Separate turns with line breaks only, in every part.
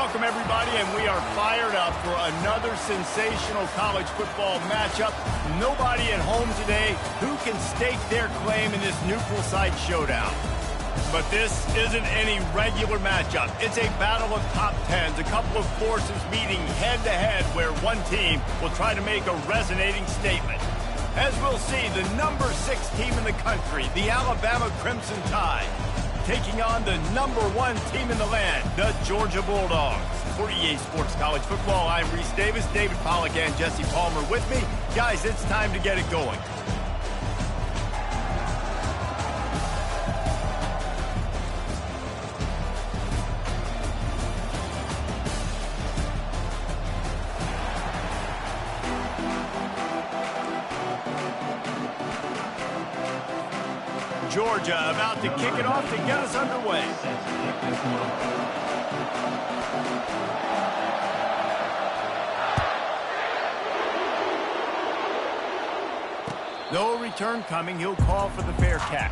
Welcome, everybody, and we are fired up for another sensational college football matchup. Nobody at home today who can stake their claim in this neutral site showdown. But this isn't any regular matchup. It's a battle of top tens, a couple of forces meeting head-to-head where one team will try to make a resonating statement. As we'll see, the number 6 team in the country, the Alabama Crimson Tide, taking on the number 1 team in the land, the Georgia Bulldogs. For EA Sports College Football, I'm Reese Davis, David Pollack, and Jesse Palmer with me. Guys, it's time to get it going. Georgia about to kick it off to get us underway. No return coming. He'll call for the fair catch.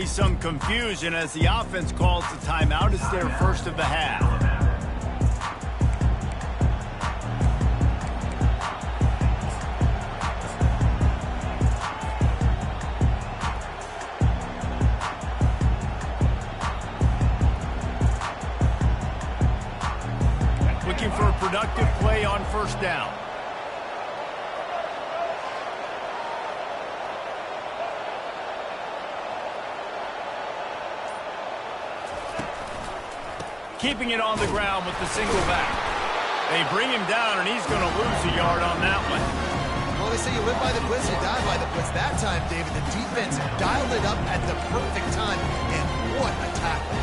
Some confusion as the offense calls the timeout. It's their first of the half. Looking for a productive play on first down. Keeping it on the ground with the single back. They bring him down, and he's going to lose a yard on that one.
always say you live by the blitz, you die by the blitz. That time, David, the defense dialed it up at the perfect time, and what a tackle.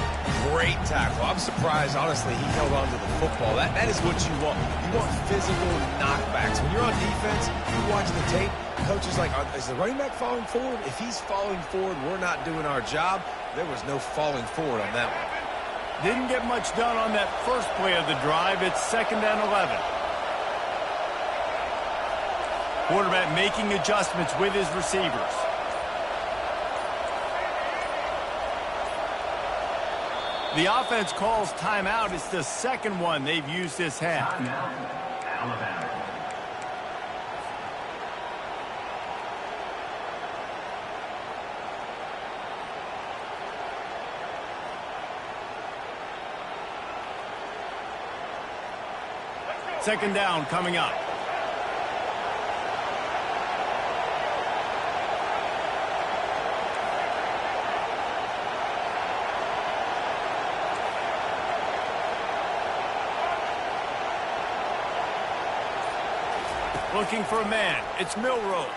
Great tackle. I'm surprised, honestly, he held on to the football. That is what you want. You want physical knockbacks. When you're on defense, you watch the tape, coach is like, is the running back falling forward? If he's falling forward, we're not doing our job. There was no falling forward on that one.
Didn't get much done on that first play of the drive. It's 2nd and 11. Quarterback making adjustments with his receivers. The offense calls timeout. It's the second one they've used this half. Alabama. Second down coming up. Looking for a man. It's Milroe.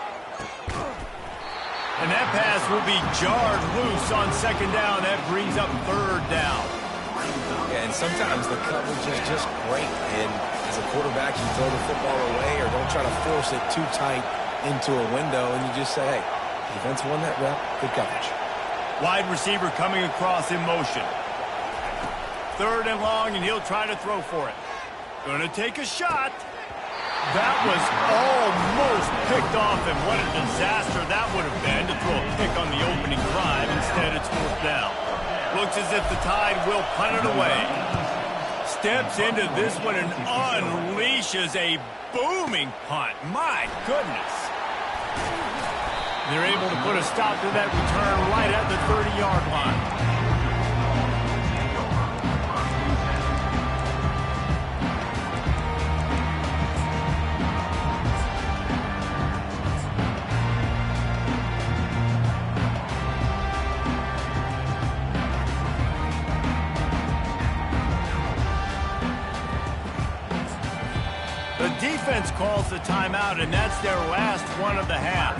And that pass will be jarred loose on second down. That brings up third down.
Yeah, and sometimes the coverage is just great. And as a quarterback, you throw the football away or don't try to force it too tight into a window, and you just say, hey, defense won that rep. Good coverage.
Wide receiver coming across in motion. Third and long, and he'll try to throw for it. Gonna take a shot. That was almost picked off, and what a disaster that would have been to throw a pick on the opening drive. Instead, it's fourth down. Looks as if the Tide will punt it away. Steps into this one and unleashes a booming punt. My goodness. They're able to put a stop to that return right at the 30-yard line. The defense calls the timeout, and that's their last one of the half.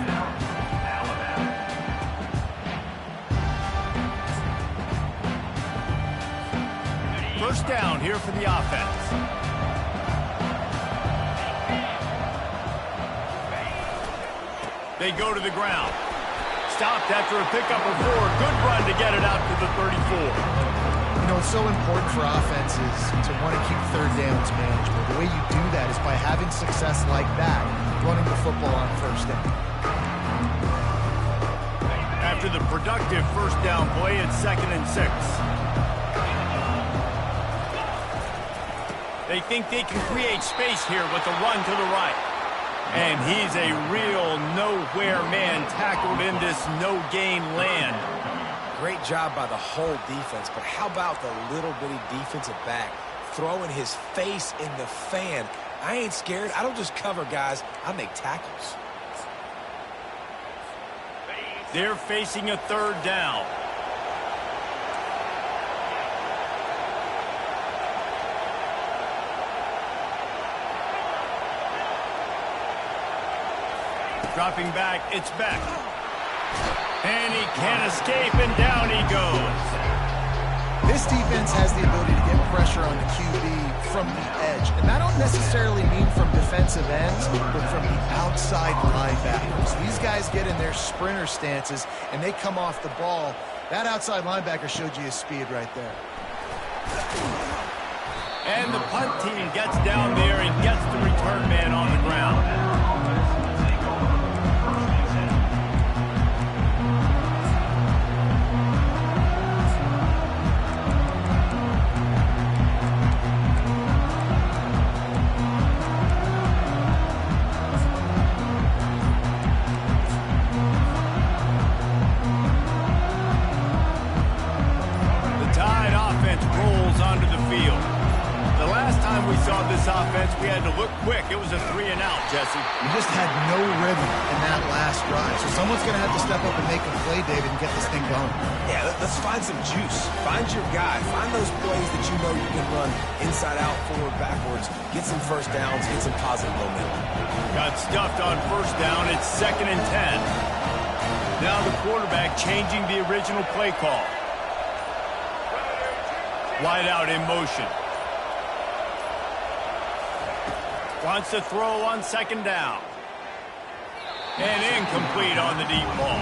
First down here for the offense. They go to the ground. Stopped after a pickup of 4. Good run to get it out to the 34.
You know, it's so important for offenses to want to keep third downs manageable. The way you do that is by having success like that, running the football on first down.
After the productive first down play, it's 2nd and 6. They think they can create space here with a run to the right. And he's a real nowhere man tackled in this no-gain land.
Great job by the whole defense, but how about the little bitty defensive back throwing his face in the fan? I ain't scared. I don't just cover guys. I make tackles.
They're facing a third down. Dropping back, it's Beck. And he can't escape, and down he goes.
This defense has the ability to get pressure on the QB from the edge. And I don't necessarily mean from defensive ends, but from the outside linebackers. These guys get in their sprinter stances, and they come off the ball. That outside linebacker showed you his speed right there.
And the punt team gets down there and gets the return man on the ground. we saw this offense, we had to look quick. It was a 3-and-out, Jesse.
We just had no rhythm in that last drive. So someone's going to have to step up and make a play, David, and get this thing going.
Yeah, let's find some juice. Find your guy. Find those plays that you know you can run inside out, forward, backwards. Get some first downs. Get some positive momentum.
Got stuffed on first down. It's 2nd and 10. Now the quarterback changing the original play call. Wide out in motion. Wants to throw on 2nd down. And incomplete on the deep ball.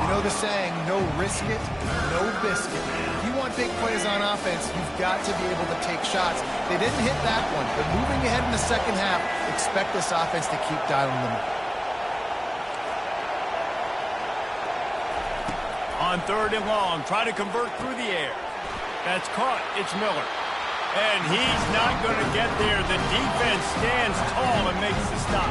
You know the saying, no risk it, no biscuit. If you want big plays on offense, you've got to be able to take shots. They didn't hit that one, but moving ahead in the second half, expect this offense to keep dialing them up.
On 3rd and long, try to convert through the air. That's caught. It's Miller. And he's not going to get there. The defense stands tall and makes the stop.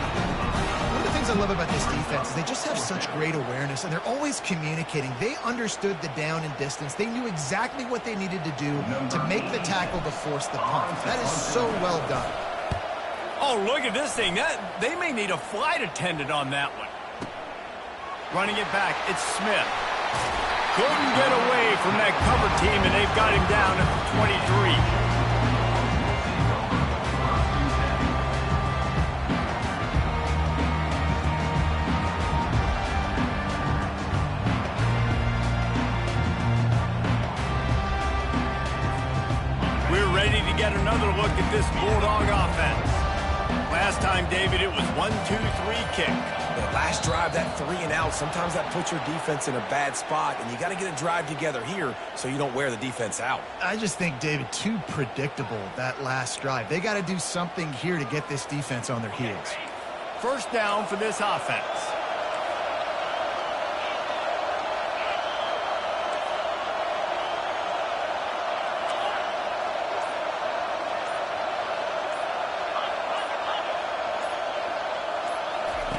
One of the things I love about this defense is they just have such great awareness, and they're always communicating. They understood the down and distance. They knew exactly what they needed to do to make the tackle to force the punt. That is so well done.
Oh, look at this thing. They may need a flight attendant on that one. Running it back, it's Smith. Couldn't get away from that cover team, and they've got him down at the 23. We're ready to get another look at this Bulldog offense. Last time, David, it was 1-2-3 kick.
The last drive, that 3-and-out, sometimes that puts your defense in a bad spot, and you got to get a drive together here so you don't wear the defense out.
I just think, David, too predictable, that last drive. They got to do something here to get this defense on their heels.
First down for this offense.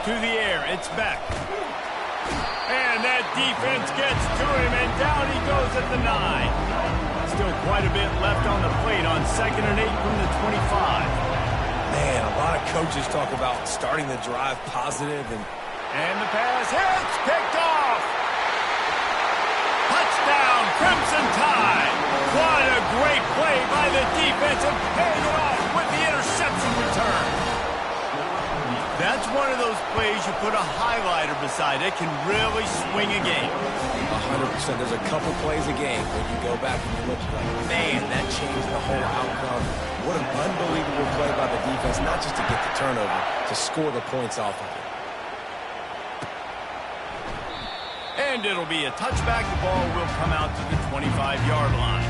To the air, it's Beck. And that defense gets to him, and down he goes at the 9. Still quite a bit left on the plate on 2nd and 8 from the 25.
Man, a lot of coaches talk about starting the drive positive
and the pass hits, picked off. Touchdown, Crimson Tide. What a great play by the defense, and paying it off with the interception return. That's one of those plays you put a highlighter beside. It can really swing a game.
100%. There's a couple plays a game when you go back and you look, you're like, man, that changed the whole outcome. What an unbelievable play by the defense, not just to get the turnover, to score the points off of it.
And it'll be a touchback. The ball will come out to the 25-yard line.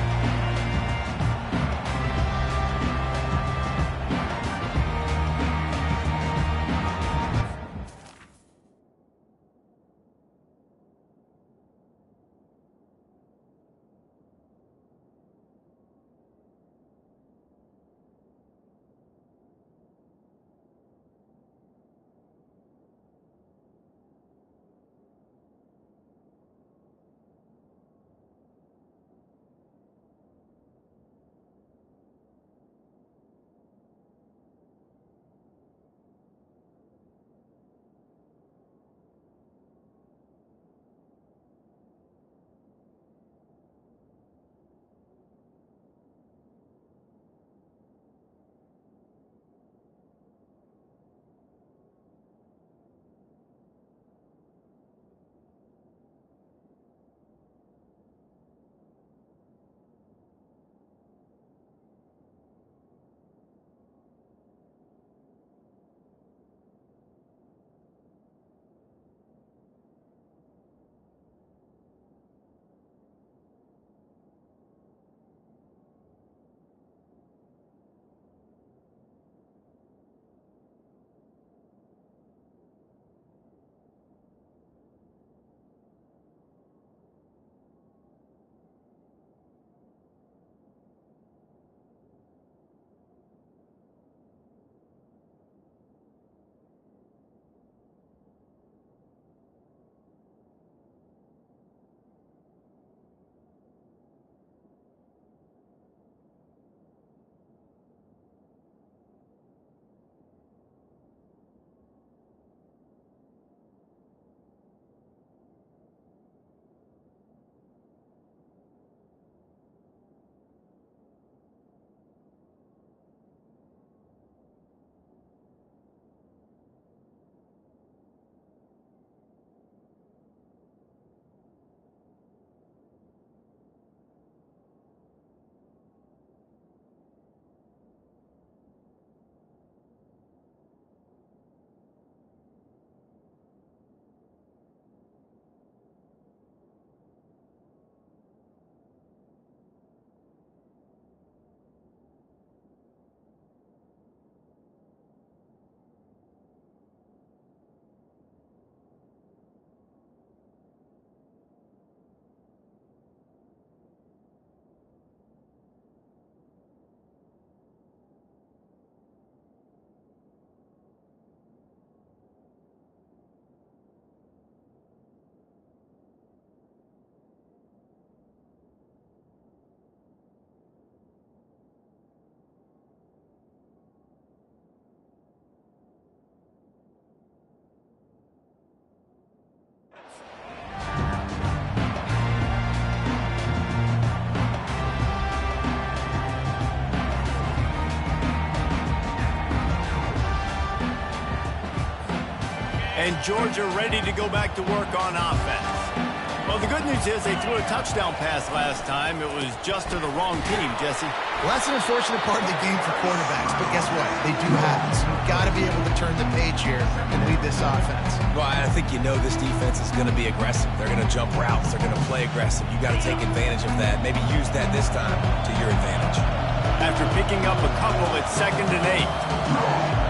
and Georgia ready to go back to work on offense. Well, the good news is they threw a touchdown pass last time. It was just to the wrong team, Jesse.
Well, that's an unfortunate part of the game for quarterbacks, but guess what? They do have it, so you've got to be able to turn the page here and lead this offense.
Well, I think you know this defense is going to be aggressive. They're going to jump routes. They're going to play aggressive. You got to take advantage of that. Maybe use that this time to your advantage.
After picking up a couple, it's 2nd and 8.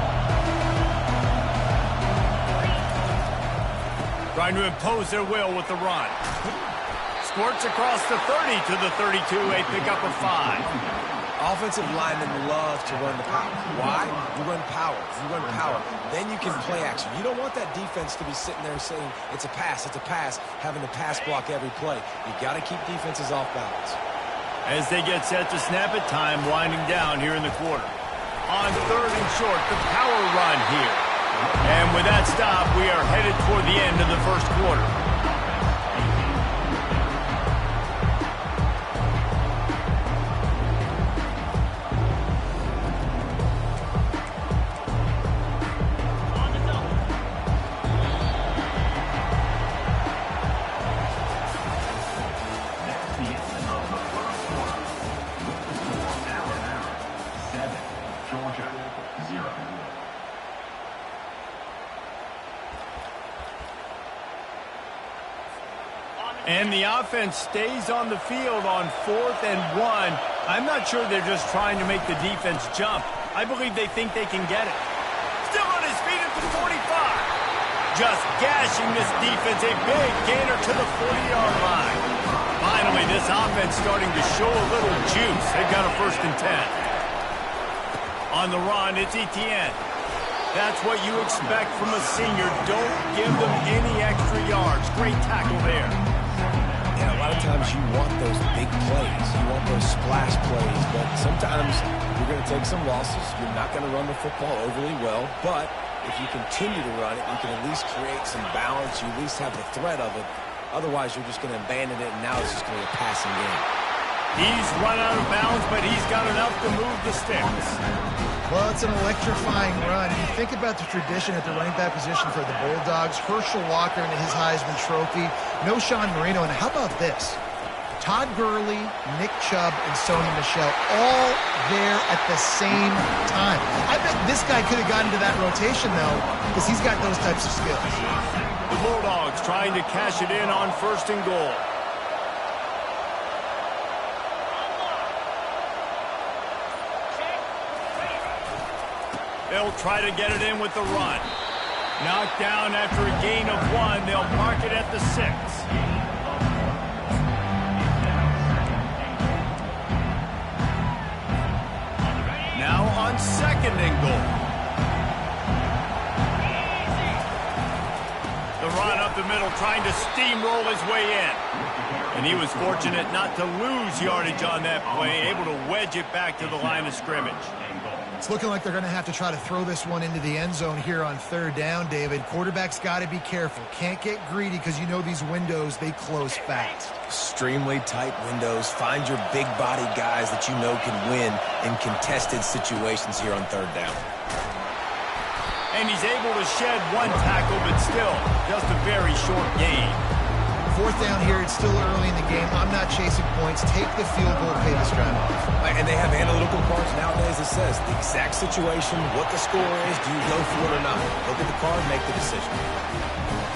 Trying to impose their will with the run. Squirts across the 30 to the 32, a pickup of 5.
Offensive linemen love to run the power. Why? You run power. You run power. Then you can play action. You don't want that defense to be sitting there saying, it's a pass, having to pass block every play. You got to keep defenses off balance.
As they get set to snap it, time winding down here in the quarter. On 3rd and short, the power run here. And with that stop, we are headed toward the end of the first quarter. And the offense stays on the field on 4th and 1. I'm not sure they're just trying to make the defense jump. I believe they think they can get it. Still on his feet at the 45. Just gashing this defense. A big gainer to the 40-yard line. Finally, this offense starting to show a little juice. They've got a 1st and 10. On the run, it's Etienne. That's what you expect from a senior. Don't give them any extra yards. Great tackle there.
Yeah, a lot of times you want those big plays. You want those splash plays, but sometimes you're going to take some losses. You're not going to run the football overly well, but if you continue to run it, you can at least create some balance. You at least have the threat of it. Otherwise, you're just going to abandon it, and now it's just going to be a passing game.
He's run out of bounds, but he's got enough to move the sticks.
Well, it's an electrifying run. You think about the tradition at the running back position for the Bulldogs. Herschel Walker into his Heisman Trophy. No Sean Marino. And how about this? Todd Gurley, Nick Chubb, and Sony Michel all there at the same time. I bet this guy could have gotten to that rotation, though, because he's got those types of skills.
The Bulldogs trying to cash it in on 1st and goal. They'll try to get it in with the run. Knocked down after a gain of 1. They'll mark it at the 6. Now on 2nd and goal. The run up the middle, trying to steamroll his way in. And he was fortunate not to lose yardage on that play, able to wedge it back to the line of scrimmage.
It's looking like they're going to have to try to throw this one into the end zone here on 3rd down, David. Quarterback's got to be careful. Can't get greedy because you know these windows, they close fast.
Extremely tight windows. Find your big body guys that you know can win in contested situations here on 3rd down.
And he's able to shed 1 tackle, but still just a very short gain.
4th down here, it's still early in the game. I'm not chasing points. Take the field goal, pay this drive off.
And they have analytical cards nowadays that says the exact situation, what the score is, do you go for it or not? Look at the card, make the decision.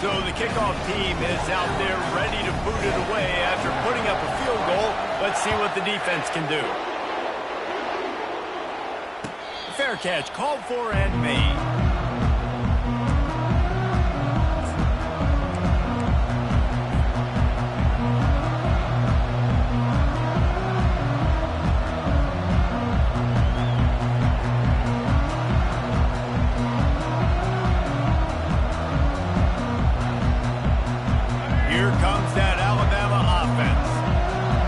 So the kickoff team is out there ready to boot it away after putting up a field goal. Let's see what the defense can do. Fair catch, called for and made. Here comes that Alabama offense.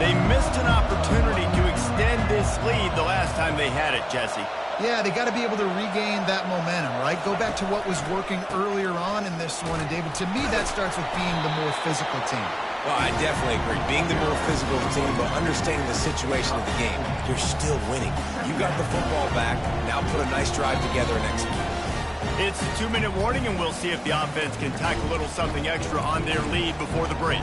They missed an opportunity to extend this lead the last time they had it, Jesse.
Yeah, they got to be able to regain that momentum, right? Go back to what was working earlier on in this one. And, David, to me, that starts with being the more physical team.
Well, I definitely agree. Being the more physical team, but understanding the situation of the game. You're still winning. You got the football back. Now put a nice drive together and execute.
It's a 2-minute warning, and we'll see if the offense can tack a little something extra on their lead before the break.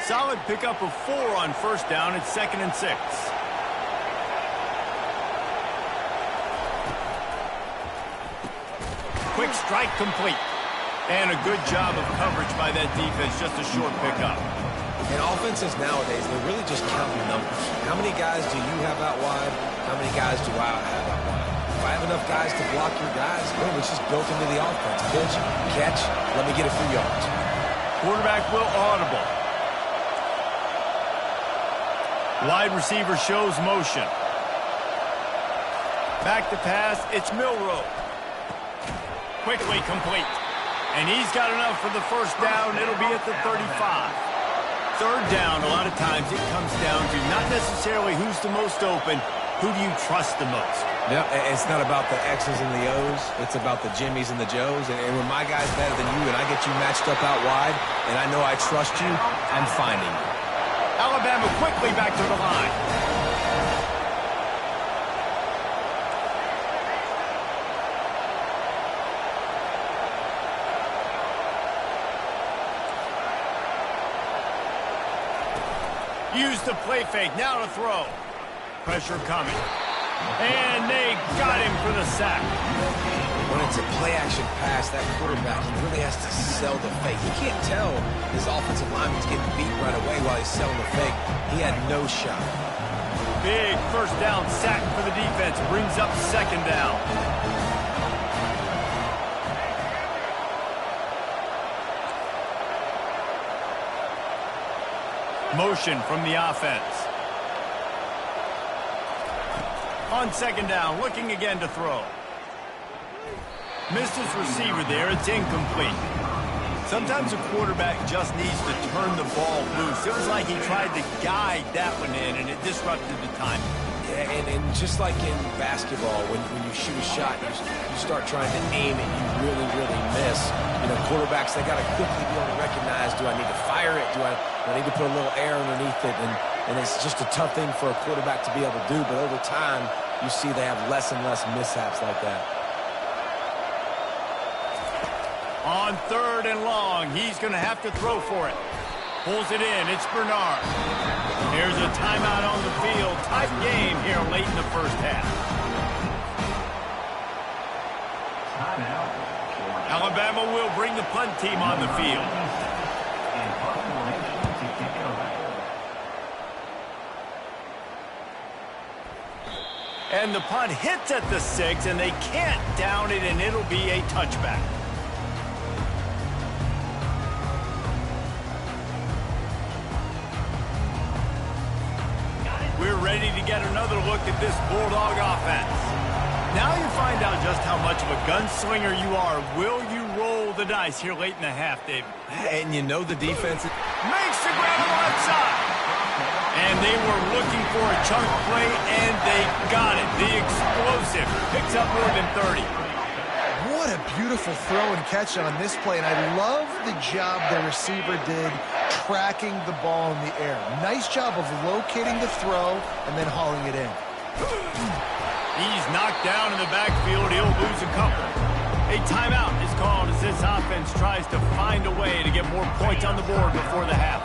Solid pickup of 4 on first down. It's 2nd and 6. Quick strike complete. And a good job of coverage by that defense. Just a short pickup.
And offenses nowadays, they're really just counting numbers. How many guys do you have out wide? How many guys do I have out wide? If I have enough guys to block your guys, boom, it's just built into the offense. Pitch, catch, let me get a few yards.
Quarterback will audible. Wide receiver shows motion. Back to pass, it's Milroe. Quickly complete. And he's got enough for the first down. It'll be at the 35. Third down, a lot of times it comes down to not necessarily who's the most open, who do you trust the most?
Yeah, it's not about the X's and the O's. It's about the Jimmys and the Joes. And when my guy's better than you and I get you matched up out wide and I know I trust you, I'm finding you.
Alabama quickly back to the line. Use the play fake, now to throw. Pressure coming. And they got him for the sack.
When it's a play-action pass, that quarterback, he really has to sell the fake. He can't tell his offensive lineman's getting beat right away while he's selling the fake. He had no shot.
Big first down sack for the defense. Brings up 2nd down. Motion from the offense. On 2nd down, looking again to throw. Missed his receiver there. It's incomplete. Sometimes a quarterback just needs to turn the ball loose. It was like he tried to guide that one in, and it disrupted the timing.
Yeah, and just like in basketball, when you shoot a shot, you start trying to aim it, you really, really miss. You know, quarterbacks, they got to quickly be able to recognize, do I need to fire it? Do I need to put a little air underneath it? And it's just a tough thing for a quarterback to be able to do, but over time, you see they have less and less mishaps like that.
On 3rd and long, he's going to have to throw for it. Pulls it in. It's Bernard. Here's a timeout on the field. Tight game here late in the first half. Alabama will bring the punt team on the field. And the punt hits at the 6, and they can't down it, and it'll be a touchback. We're ready to get another look at this Bulldog offense. Now you find out just how much of a gunslinger you are. Will you roll the dice here late in the half, David?
And you know the defense
makes the grab on side. And they were looking for a chunk play, and they got it. The explosive picks up more than 30.
What a beautiful throw and catch on this play, and I love the job the receiver did tracking the ball in the air. Nice job of locating the throw and then hauling it in.
He's knocked down in the backfield. He'll lose a couple. A timeout is called as this offense tries to find a way to get more points on the board before the half.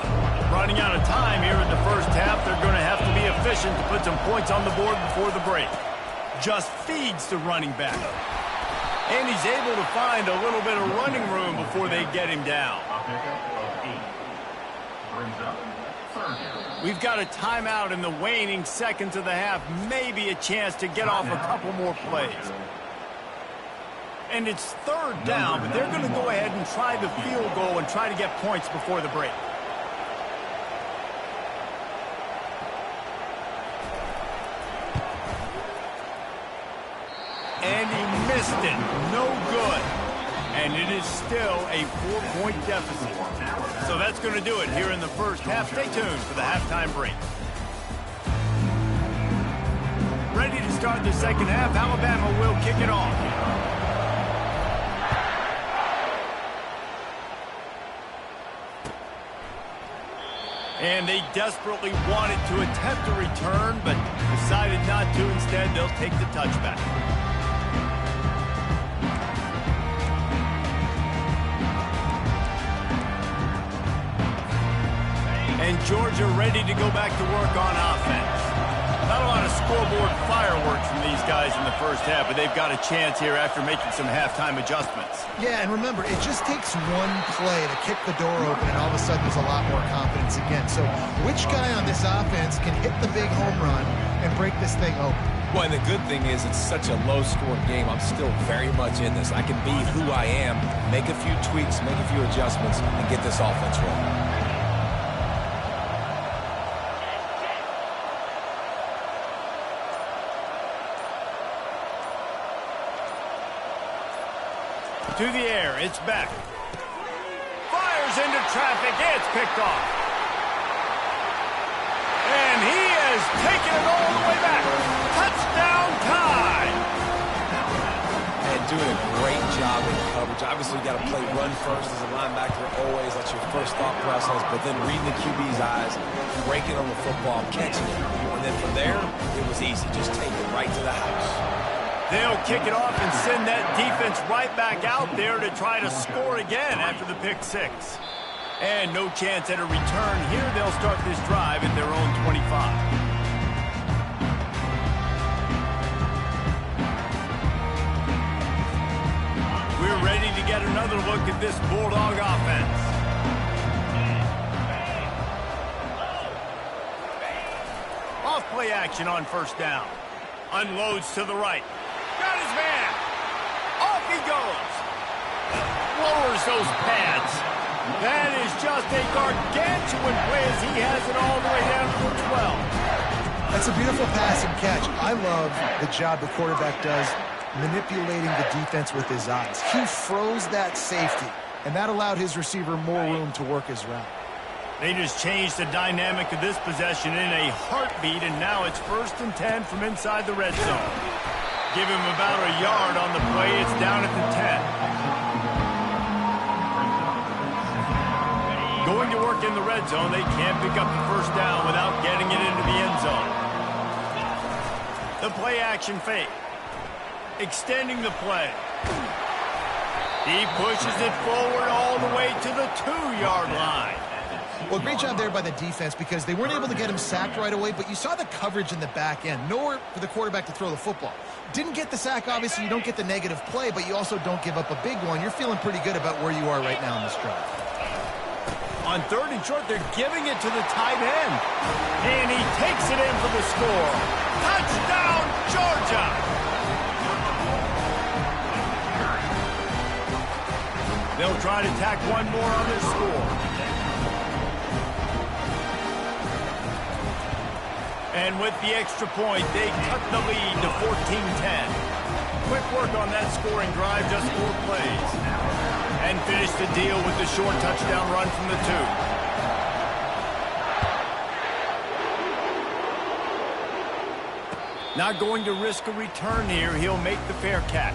Running out of time here in the first half, they're going to have to be efficient to put some points on the board before the break. Just feeds the running back. And he's able to find a little bit of running room before they get him down. We've got a timeout in the waning seconds of the half. Maybe a chance to get off a couple more plays. And it's 3rd down, but they're going to go ahead and try the field goal and try to get points before the break. And he missed it. No good. And it is still a 4-point deficit. So that's going to do it here in the first half. Stay tuned for the halftime break. Ready to start the second half. Alabama will kick it off. And they desperately wanted to attempt a return, but decided not to. Instead, they'll take the touchback. And Georgia ready to go back to work on offense. Not a lot of scoreboard fireworks from these guys in the first half, but they've got a chance here after making some halftime adjustments.
Yeah, and remember, it just takes one play to kick the door open, and all of a sudden there's a lot more confidence again. So which guy on this offense can hit the big home run and break this thing open?
Well, and the good thing is it's such a low-scoring game. I'm still very much in this. I can be who I am, make a few tweaks, make a few adjustments, and get this offense rolling.
To the air, it's back. Fires into traffic, it's picked off. And he has taken it all the way back. Touchdown time!
And doing a great job in coverage. Obviously, you got to play run first as a linebacker always. That's your first thought process. But then reading the QB's eyes, breaking on the football, catching it. And then from there, it was easy. Just take it right to the house.
They'll kick it off and send that defense right back out there to try to score again after the pick six. And no chance at a return here. They'll start this drive at their own 25. We're ready to get another look at this Bulldog offense. Off play action on first down. Unloads to the right. Got his man. Off he goes. Lowers those pads. That is just a gargantuan play as he has it all the way down to the 12.
That's a beautiful pass and catch. I love the job the quarterback does manipulating the defense with his eyes. He froze that safety, and that allowed his receiver more room to work his route.
They just changed the dynamic of this possession in a heartbeat, and now it's 1st and 10 from inside the red zone. Give him about a yard on the play. It's down at the 10. Going to work in the red zone. They can't pick up the first down without getting it into the end zone. The play action fake. Extending the play. He pushes it forward all the way to the 2-yard line.
Well, great job there by the defense because they weren't able to get him sacked right away, but you saw the coverage in the back end. Nowhere for the quarterback to throw the football. Didn't get the sack, obviously. You don't get the negative play, but you also don't give up a big one. You're feeling pretty good about where you are right now in this drive.
On 3rd and short, they're giving it to the tight end. And he takes it in for the score. Touchdown, Georgia! They'll try to tack one more on their score. And with the extra point, they cut the lead to 14-10. Quick work on that scoring drive, just 4 plays. And finish the deal with the short touchdown run from the 2. Not going to risk a return here. He'll make the fair catch.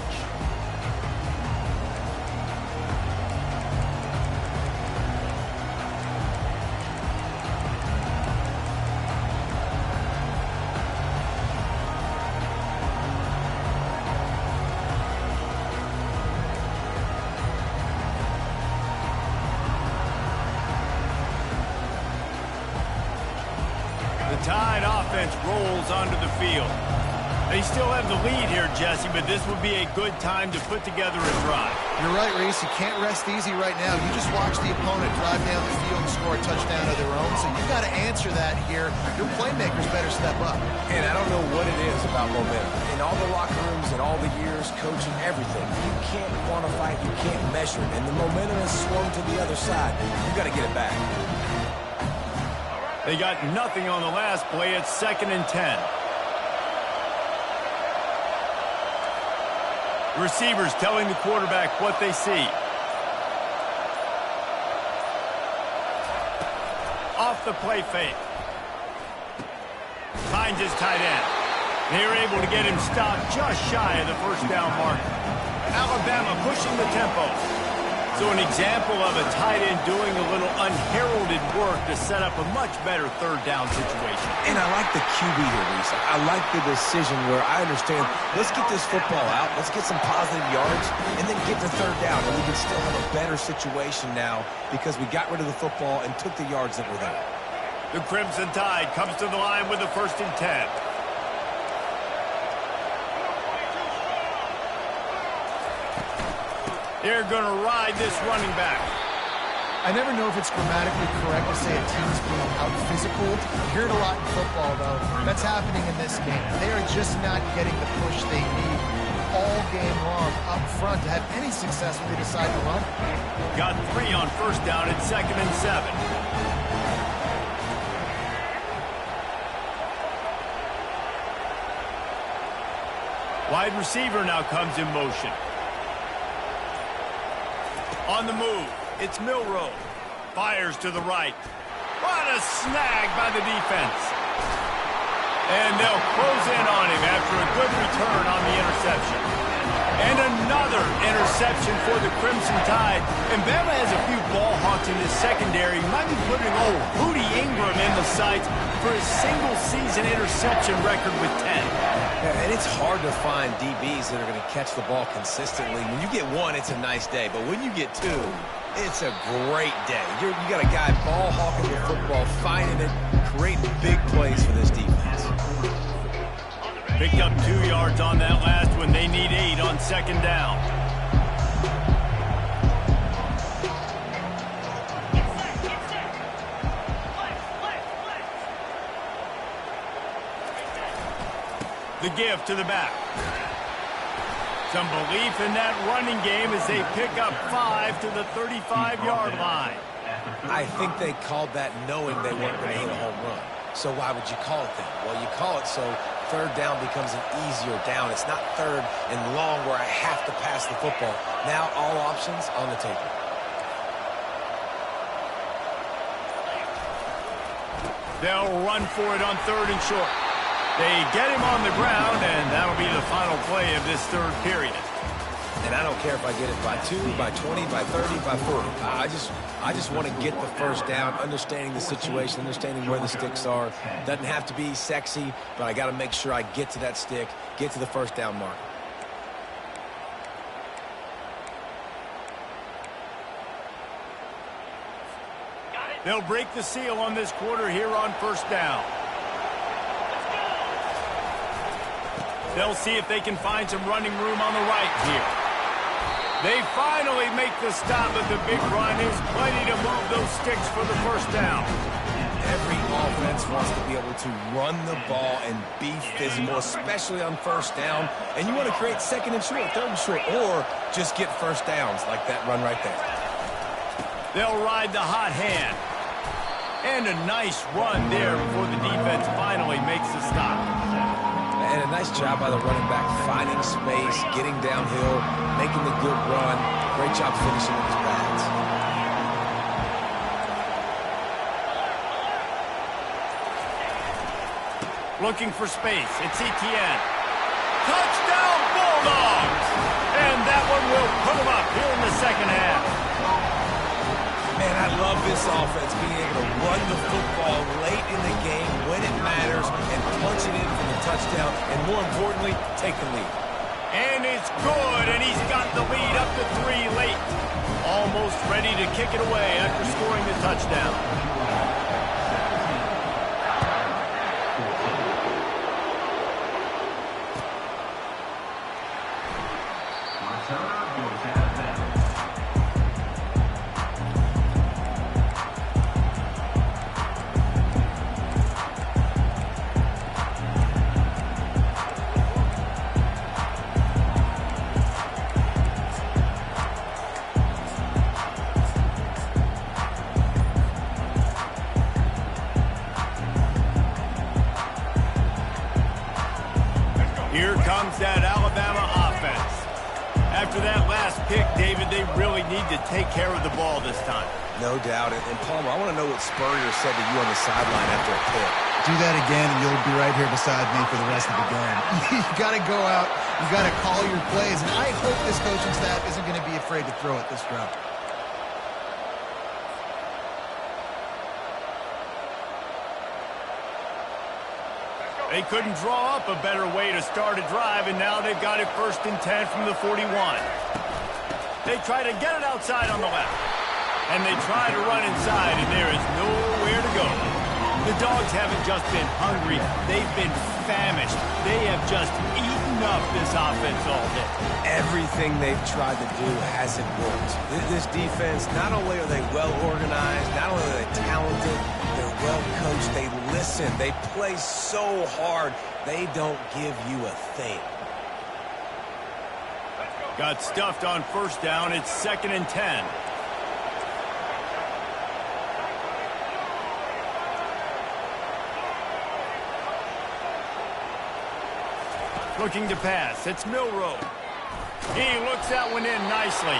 Tide offense rolls onto the field. They still have the lead here, Jesse, but this would be a good time to put together a drive.
You're right, Reese. You can't rest easy right now. You just watch the opponent drive down the field and score a touchdown of their own, so you've got to answer that here. Your playmakers better step up.
And I don't know what it is about momentum. In all the locker rooms and all the years, coaching, everything, you can't quantify it, you can't measure it, and the momentum has swung to the other side. You've got to get it back.
They got nothing on the last play. It's 2nd and 10. Receivers telling the quarterback what they see. Off the play fake. Finds his tight end. They're able to get him stopped just shy of the first down mark. Alabama pushing the tempo. So an example of a tight end doing a little unheralded work to set up a much better third down situation.
And I like the QB here, Lisa. I like the decision where I understand, let's get this football out, let's get some positive yards, and then get to third down, and we can still have a better situation now because we got rid of the football and took the yards that were there.
The Crimson Tide comes to the line with a 1st and 10. They're going to ride this running back.
I never know if it's grammatically correct to say a team's being out-physical. You hear it a lot in football, though. That's happening in this game. They are just not getting the push they need all game long up front to have any success when they decide to run.
Got 3 on 1st down at 2nd and 7. Wide receiver now comes in motion. On the move, it's Milroe. Fires to the right. What a snag by the defense. And they'll close in on him after a good return on the interception. And another interception for the Crimson Tide. And Bama has a few ball hawks in his secondary. Might be putting old Hootie Ingram in the sights for his single-season interception record with 10.
Yeah, and it's hard to find DBs that are going to catch the ball consistently. When you get 1, it's a nice day. But when you get 2, it's a great day. You got a guy ball hawking the football, finding it, creating big plays for this defense.
Picked up 2 yards on that last one. They need 8 on 2nd down. The give to the back. Some belief in that running game as they pick up 5 to the 35-yard line.
I think they called that knowing they weren't going to hit a home run. So why would you call it that? Well, you call it so third down becomes an easier down. It's not third and long where I have to pass the football. Now all options on the table.
They'll run for it on 3rd and short. They get him on the ground, and that'll be the final play of this 3rd period.
And I don't care if I get it by 2, by 20, by 30, by 40. I just want to get the first down, understanding the situation, understanding where the sticks are. Doesn't have to be sexy, but I got to make sure I get to that stick, get to the first down mark.
They'll break the seal on this quarter here on 1st down. They'll see if they can find some running room on the right here. They finally make the stop, but the big run is plenty to move those sticks for the 1st down.
Every offense wants to be able to run the ball and be physical, especially on 1st down. And you want to create 2nd and short, 3rd and short, or just get 1st downs like that run right there.
They'll ride the hot hand. And a nice run there before the defense finally makes the stop.
And a nice job by the running back, finding space, getting downhill, making the good run. Great job finishing with his pads.
Looking for space. It's Etienne. Touchdown Bulldogs! And that one will put them up here in the 2nd half.
Man, I love this offense, being able to run the football late in the game when it matters and punch it in for the touchdown, and more importantly, take the lead.
And it's good, and he's got the lead up to 3 late. Almost ready to kick it away after scoring the touchdown. Here comes that Alabama offense. After that last pick, David, they really need to take care of the ball this time.
No doubt. And Palmer, I want to know what Spurrier said to you on the sideline after a pick.
Do that again, and you'll be right here beside me for the rest of the game. You got to go out. You got to call your plays. And I hope this coaching staff isn't going to be afraid to throw it this route.
They couldn't draw up a better way to start a drive, and now they've got it 1st and 10 from the 41. They try to get it outside on the left, and they try to run inside, and there is nowhere to go. The Dogs haven't just been hungry, they've been famished. They have just eaten up this offense all day.
Everything they've tried to do hasn't worked. This defense, not only are they well organized, not only are they talented, they're well coached, they listen, they play so hard, they don't give you a thing.
Got stuffed on 1st down, it's 2nd and 10. Looking to pass, it's Milroe. He looks that one in nicely.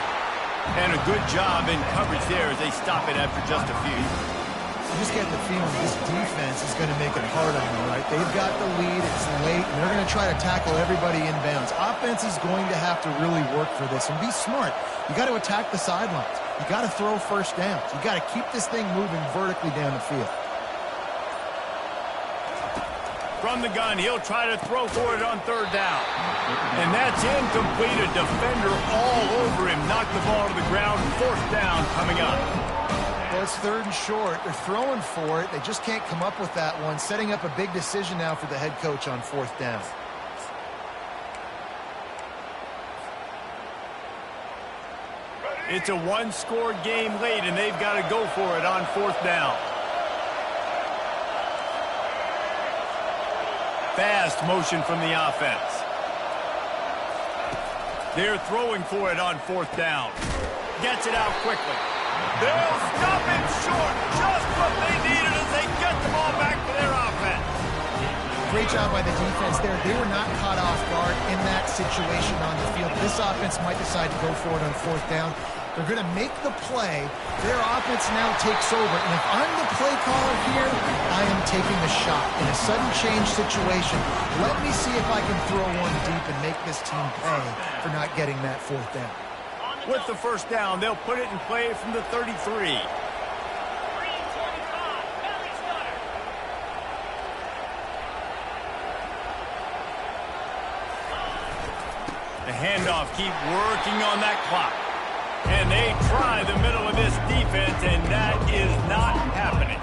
And a good job in coverage there as they stop it after just a few.
You just get the feeling this defense is going to make it hard on them, right? They've got the lead, it's late, and they're going to try to tackle everybody inbounds. Offense is going to have to really work for this and be smart. You got to attack the sidelines. You got to throw 1st downs. You got to keep this thing moving vertically down the field.
From the gun, he'll try to throw for it on 3rd down. And that's incomplete. A defender all over him. Knocked the ball to the ground. 4th down coming up.
Well, it's 3rd and short. They're throwing for it. They just can't come up with that one. Setting up a big decision now for the head coach on 4th down.
It's a one-score game late, and they've got to go for it on 4th down. Fast motion from the offense. They're throwing for it on 4th down. Gets it out quickly. They'll stop him short. Just what they needed as they get the ball back to their offense.
Great job by the defense there. They were not caught off guard in that situation on the field. This offense might decide to go for it on 4th down. They're going to make the play. Their offense now takes over. And if I'm the play caller here, I am taking a shot. In a sudden change situation, let me see if I can throw one deep and make this team pay for not getting that 4th down.
With the 1st down, they'll put it in play from the 33. The handoff, keep working on that clock. And they try the middle of this defense, and that is not happening.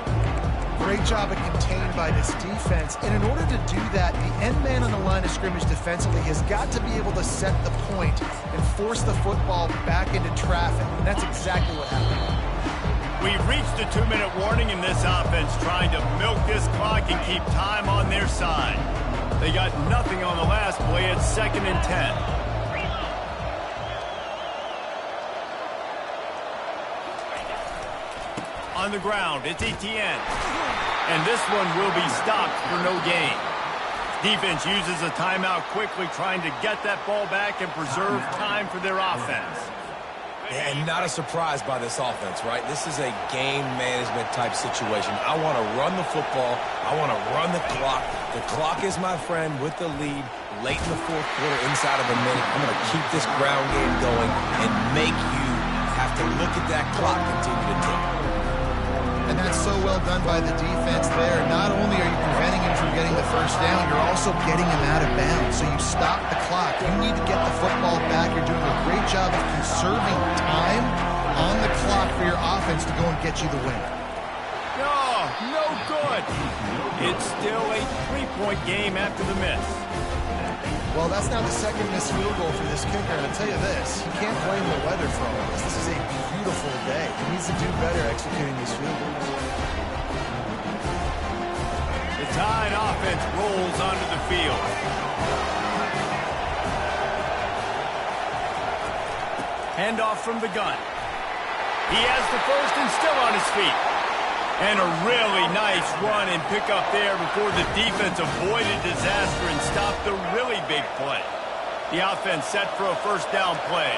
Great job of contained by this defense. And in order to do that, the end man on the line of scrimmage defensively has got to be able to set the point and force the football back into traffic. And that's exactly what happened.
We've reached the 2-minute warning in this offense, trying to milk this clock and keep time on their side. They got nothing on the last play. It's 2nd and 10. On the ground, it's Etienne. And this one will be stopped for no gain. Defense uses a timeout quickly, trying to get that ball back and preserve time for their offense.
And not a surprise by this offense, right? This is a game management type situation. I want to run the football. I want to run the clock. The clock is my friend with the lead late in the 4th quarter, inside of a minute. I'm going to keep this ground game going and make you have to look at that clock continue to tick.
And that's so well done by the defense there. Not only are you preventing him from getting the 1st down, you're also getting him out of bounds. So you stop the clock. You need to get the football back. You're doing a great job of conserving time on the clock for your offense to go and get you the win.
No good. It's still a 3-point game after the miss.
Well, that's now the 2nd missed field goal for this kicker. And I'll tell you this, you can't blame the weather for all this. This is a beautiful day. He needs to do better executing these field goals.
The Tide offense rolls onto the field. Handoff from the gun. He has the 1st and still on his feet. And a really nice run and pick up there before the defense avoided disaster and stopped the really big play. The offense set for a 1st down play.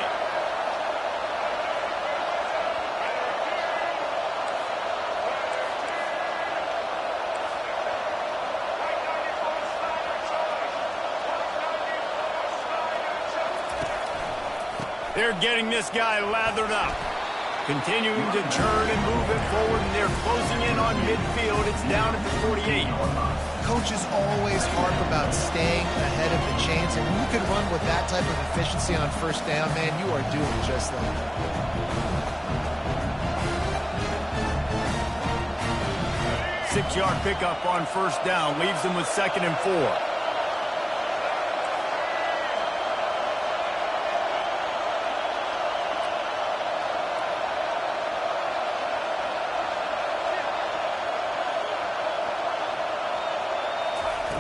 They're getting this guy lathered up. Continuing to turn and move it forward, and they're closing in on midfield. It's down at the 48.
Coaches always harp about staying ahead of the chains, and when you can run with that type of efficiency on first down, man, you are doing just that.
Six-yard pickup on first down leaves them with 2nd and 4.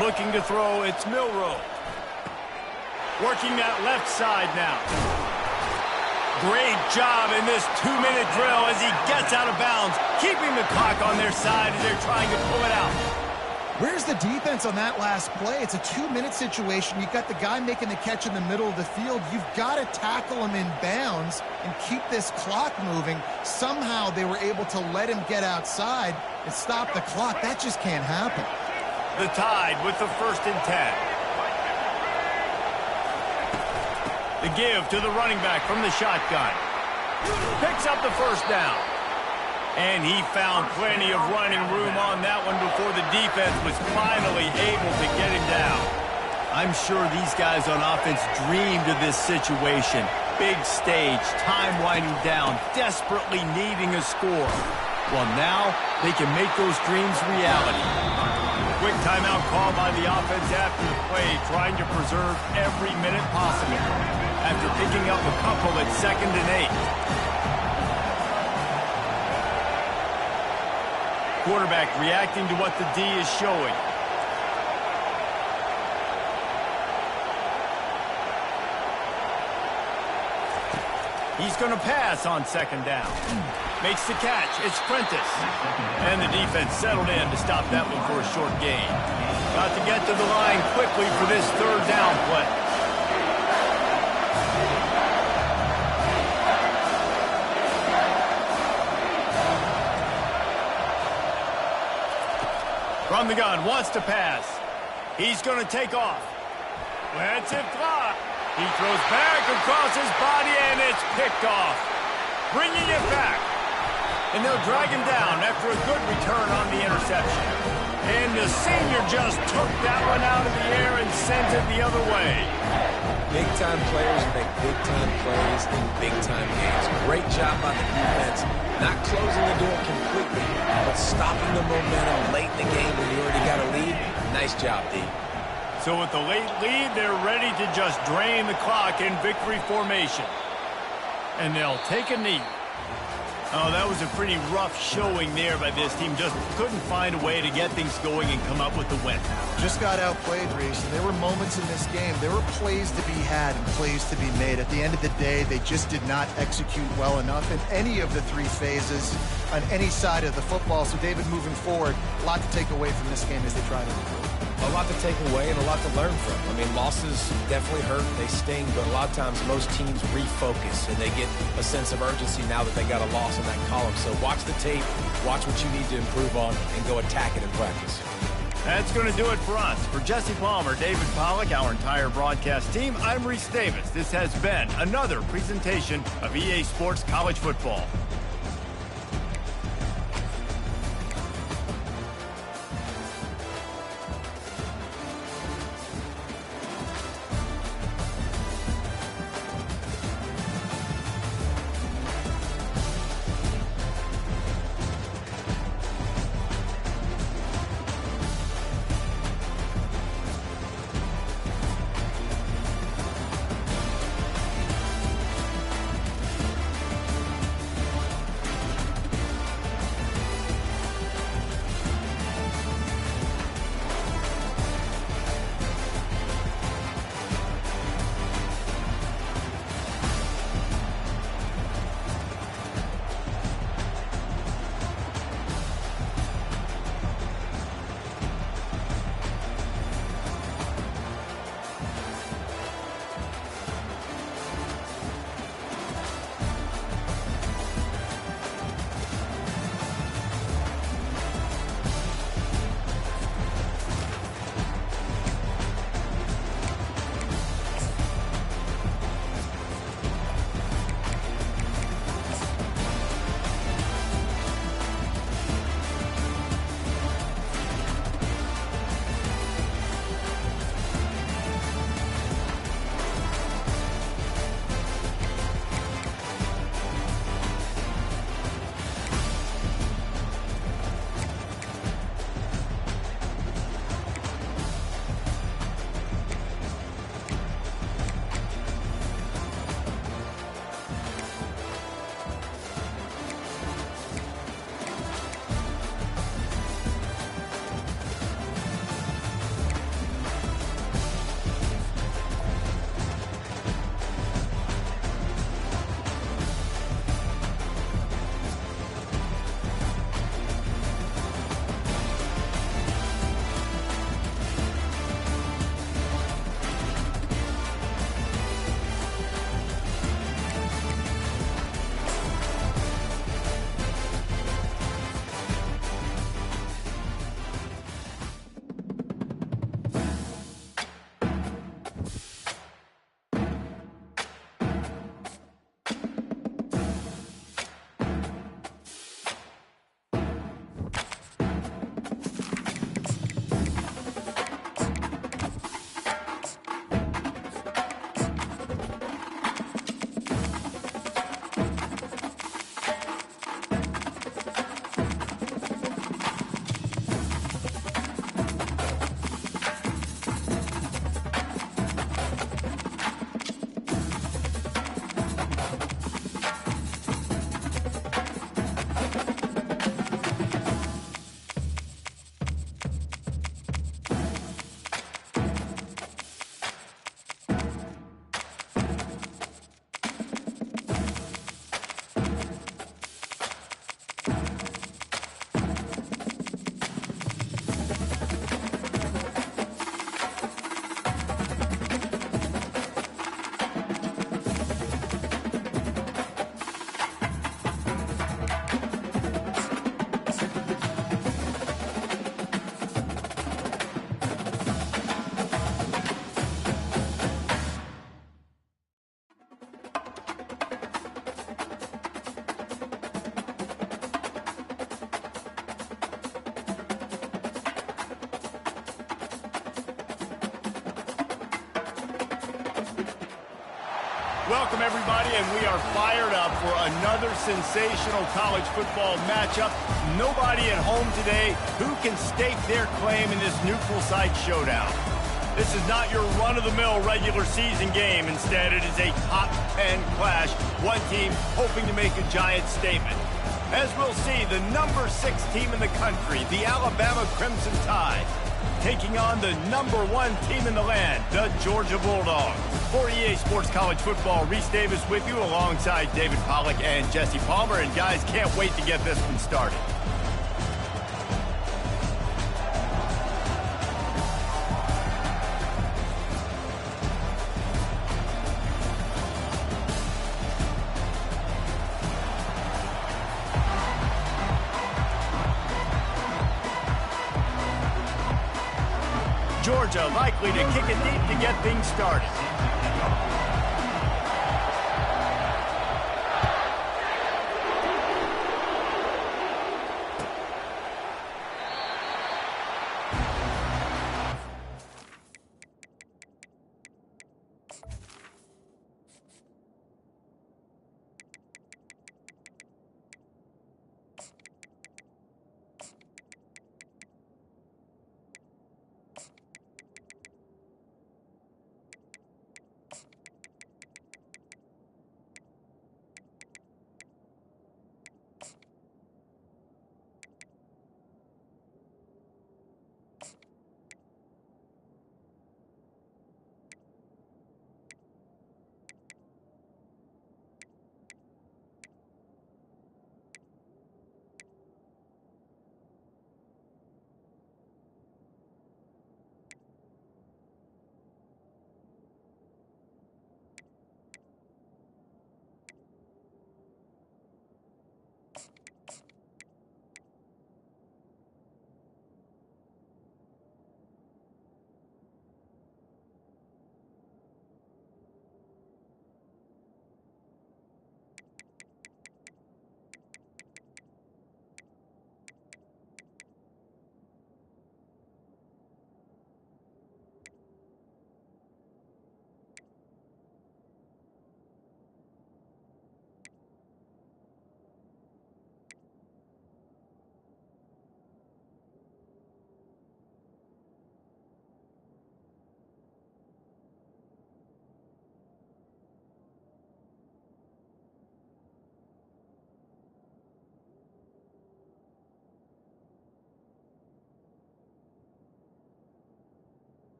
Looking to throw, it's Milroe. Working that left side now. Great job in this 2-minute drill as he gets out of bounds, keeping the clock on their side as they're trying to pull it out.
Where's the defense on that last play? It's a 2-minute situation. You've got the guy making the catch in the middle of the field. You've got to tackle him in bounds and keep this clock moving. Somehow they were able to let him get outside and stop the clock. That just can't happen.
The Tide with the 1st and 10. The give to the running back from the shotgun. Picks up the first down. And he found plenty of running room on that one before the defense was finally able to get him down. I'm sure these guys on offense dreamed of this situation. Big stage, time winding down, desperately needing a score. Well, now they can make those dreams reality. Quick timeout call by the offense after the play, trying to preserve every minute possible. After picking up a couple at 2nd and 8. Quarterback reacting to what the D is showing. He's going to pass on 2nd down. Makes the catch. It's Prentice. And the defense settled in to stop that one for a short gain. Got to get to the line quickly for this 3rd down play. From the gun, wants to pass. He's going to take off. Let's it fly. He throws back across his body, and it's picked off. Bringing it back. And they'll drag him down after a good return on the interception. And the senior just took that one out of the air and sent it the other way.
Big-time players make big-time plays in big-time games. Great job by the defense. Not closing the door completely, but stopping the momentum late in the game when you already got a lead. Nice job, D.
So with the late lead, they're ready to just drain the clock in victory formation. And they'll take a knee. Oh, that was a pretty rough showing there by this team. Just couldn't find a way to get things going and come up with the win.
Just got outplayed, Reese. And there were moments in this game. There were plays to be had and plays to be made. At the end of the day, they just did not execute well enough in any of the 3 phases on any side of the football. So, David, moving forward, a lot to take away from this game as they try to improve.
A lot to take away and a lot to learn from. I mean, losses definitely hurt, they sting, but a lot of times most teams refocus and they get a sense of urgency now that they got a loss in that column. So watch the tape, watch what you need to improve on, and go attack it in practice.
That's going to do it for us. For Jesse Palmer, David Pollack, our entire broadcast team, I'm Reese Davis. This has been another presentation of EA Sports College Football. Welcome, everybody, and we are fired up for another sensational college football matchup. Nobody at home today who can stake their claim in this neutral site showdown. This is not your run-of-the-mill regular season game. Instead, it is a top 10 clash, one team hoping to make a giant statement. As we'll see, the number 6 team in the country, the Alabama Crimson Tide, taking on the number 1 team in the land, the Georgia Bulldogs. For EA Sports College Football, Reese Davis with you alongside David Pollack and Jesse Palmer. And guys, can't wait to get this one started. Georgia likely to kick it deep to get things started.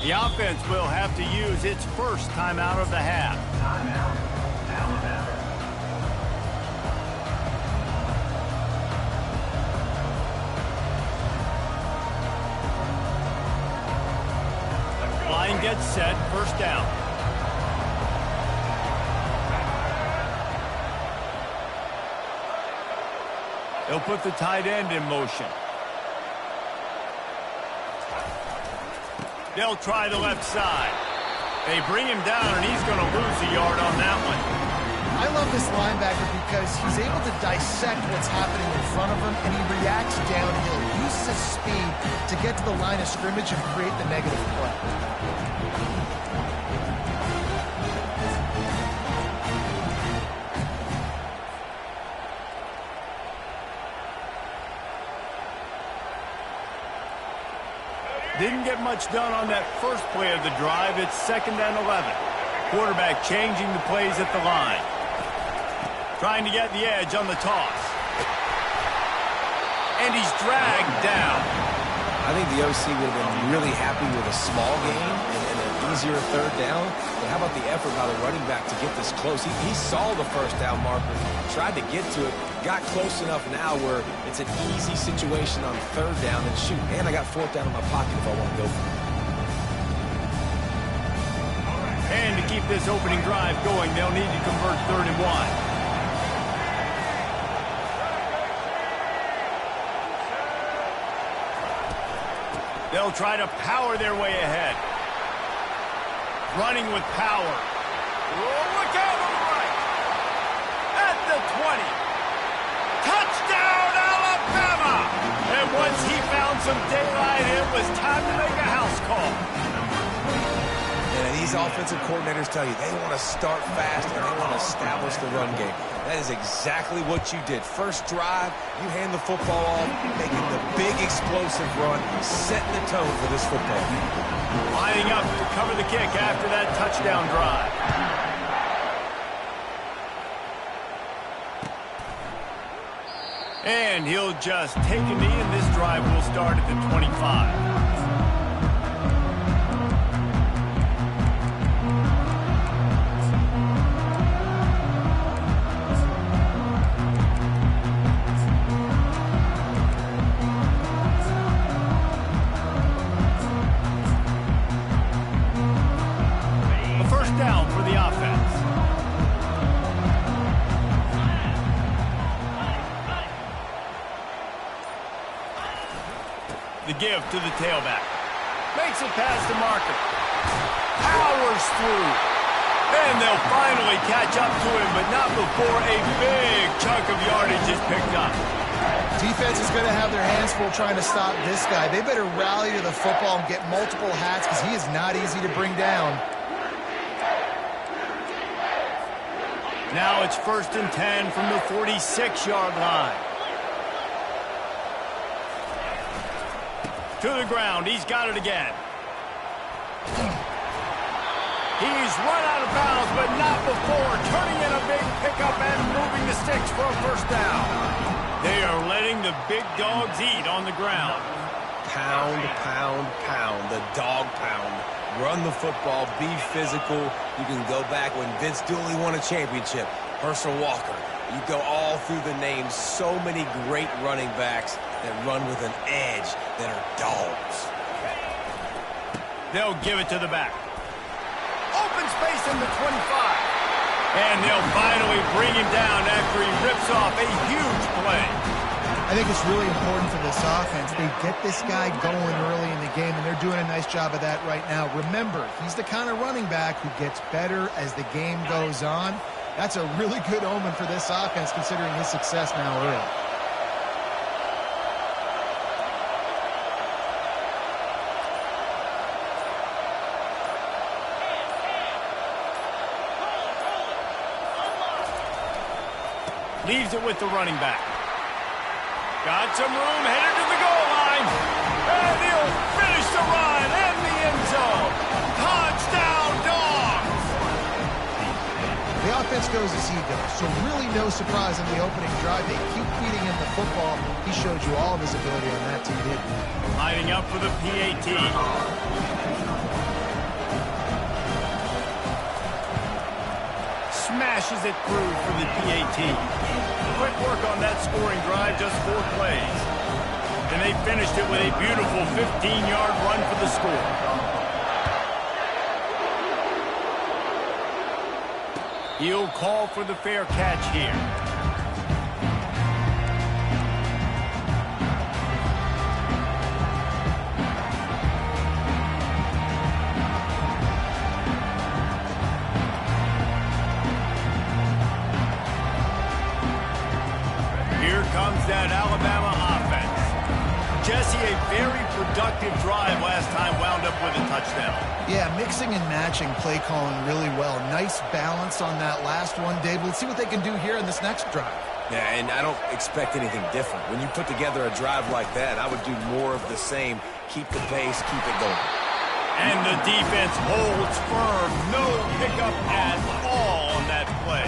The offense will have to use its first timeout of the half.
Timeout, Alabama.
Line gets set, first down. They'll put the tight end in motion. They'll try the left side. They bring him down, and he's going to lose a yard on that one.
I love this linebacker because he's able to dissect what's happening in front of him, and he reacts downhill. He uses his speed to get to the line of scrimmage and create the negative play.
Didn't get much done on that first play of the drive. It's 2nd and 11. Quarterback changing the plays at the line. Trying to get the edge on the toss. And he's dragged down.
I think the OC would have been really happy with a small gain and an easier 3rd down. But how about the effort by the running back to get this close? He saw the 1st down marker, tried to get to it, got close enough now where it's an easy situation on 3rd down and shoot. And I got 4th down in my pocket if I want to go for it.
And to keep this opening drive going, they'll need to convert 3rd and 1. They'll try to power their way ahead. Running with power. Oh, look out on the right. At the 20. Touchdown, Alabama! And once he found some daylight, it was time to make a house call.
And these offensive coordinators tell you they want to start fast and they want to establish the run game. That is exactly what you did. First drive, you hand the football off, making the big explosive run, setting the tone for this football game.
Lining up to cover the kick after that touchdown drive. And he'll just take a knee, and this drive will start at the 25. Down for the offense. The give to the tailback. Makes it past the marker. Powers through. And they'll finally catch up to him, but not before a big chunk of yardage is picked up.
Defense is going to have their hands full trying to stop this guy. They better rally to the football and get multiple hats because he is not easy to bring down.
Now it's 1st and 10 from the 46-yard line. To the ground. He's got it again. He's run out of bounds, but not before turning in a big pickup and moving the sticks for a 1st down. They are letting the big dogs eat on the ground.
Pound, pound, pound. The dog pound. Run the football, be physical. You can go back when Vince Dooley won a championship. Herschel Walker. You go all through the names. So many great running backs that run with an edge that are dogs.
They'll give it to the back. Open space in the 25. And they'll finally bring him down after he rips off a huge play.
I think it's really important for this offense. They get this guy going early in the game, and they're doing a nice job of that right now. Remember, he's the kind of running back who gets better as the game goes on. That's a really good omen for this offense, considering his success now early.
Leaves it with the running back. Got some room, headed to the goal line. And he'll finish the run in the end zone. Touchdown, Dogs!
The offense goes as he goes, so really no surprise in the opening drive. They keep feeding him the football. He showed you all of his ability on that team, didn't he?
Lining up for the PAT. Smashes it through for the PAT. Quick work on that scoring drive, just 4 plays. And they finished it with a beautiful 15-yard run for the score. He'll call for the fair catch here. Here comes that Alabama offense. Jesse, a very productive drive last time wound up with a touchdown.
Yeah, mixing and matching play calling really well. Nice balance on that last one, Dave. Let's see what they can do here in this next drive.
Yeah, and I don't expect anything different. When you put together a drive like that, I would do more of the same. Keep the pace, keep it going.
And the defense holds firm. No pickup at all on that play.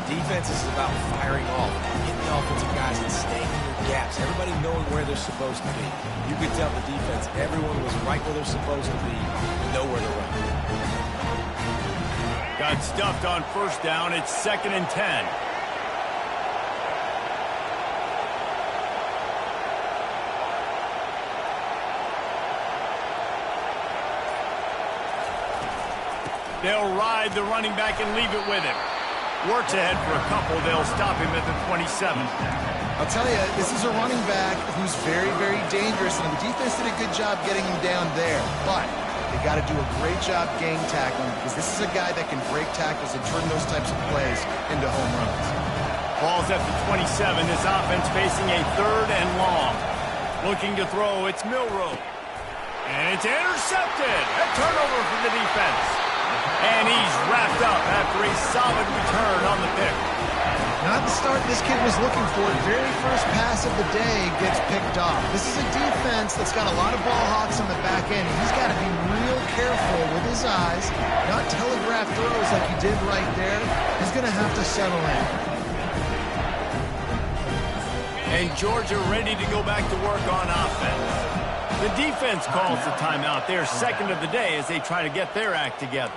Defense is about firing off, getting the offensive guys and staying in your gaps. Everybody knowing where they're supposed to be. You could tell the defense, everyone was right where they're supposed to be, nowhere to run.
Got stuffed on first down. It's 2nd and 10. They'll ride the running back and leave it with him. Works ahead for a couple. They'll stop him at the 27.
I'll tell you, this is a running back who's very, very dangerous, and the defense did a good job getting him down there. But they got to do a great job gang tackling because this is a guy that can break tackles and turn those types of plays into home runs.
Ball's at the 27. This offense facing a 3rd and long. Looking to throw. It's Milroe. And it's intercepted. A turnover for the defense. And he's wrapped up after a solid return on the pick.
Not the start this kid was looking for. Very first pass of the day gets picked off. This is a defense that's got a lot of ball hawks on the back end. He's got to be real careful with his eyes, not telegraph throws like he did right there. He's going to have to settle in.
And Georgia ready to go back to work on offense. The defense calls the timeout. They're 2nd of the day as they try to get their act together.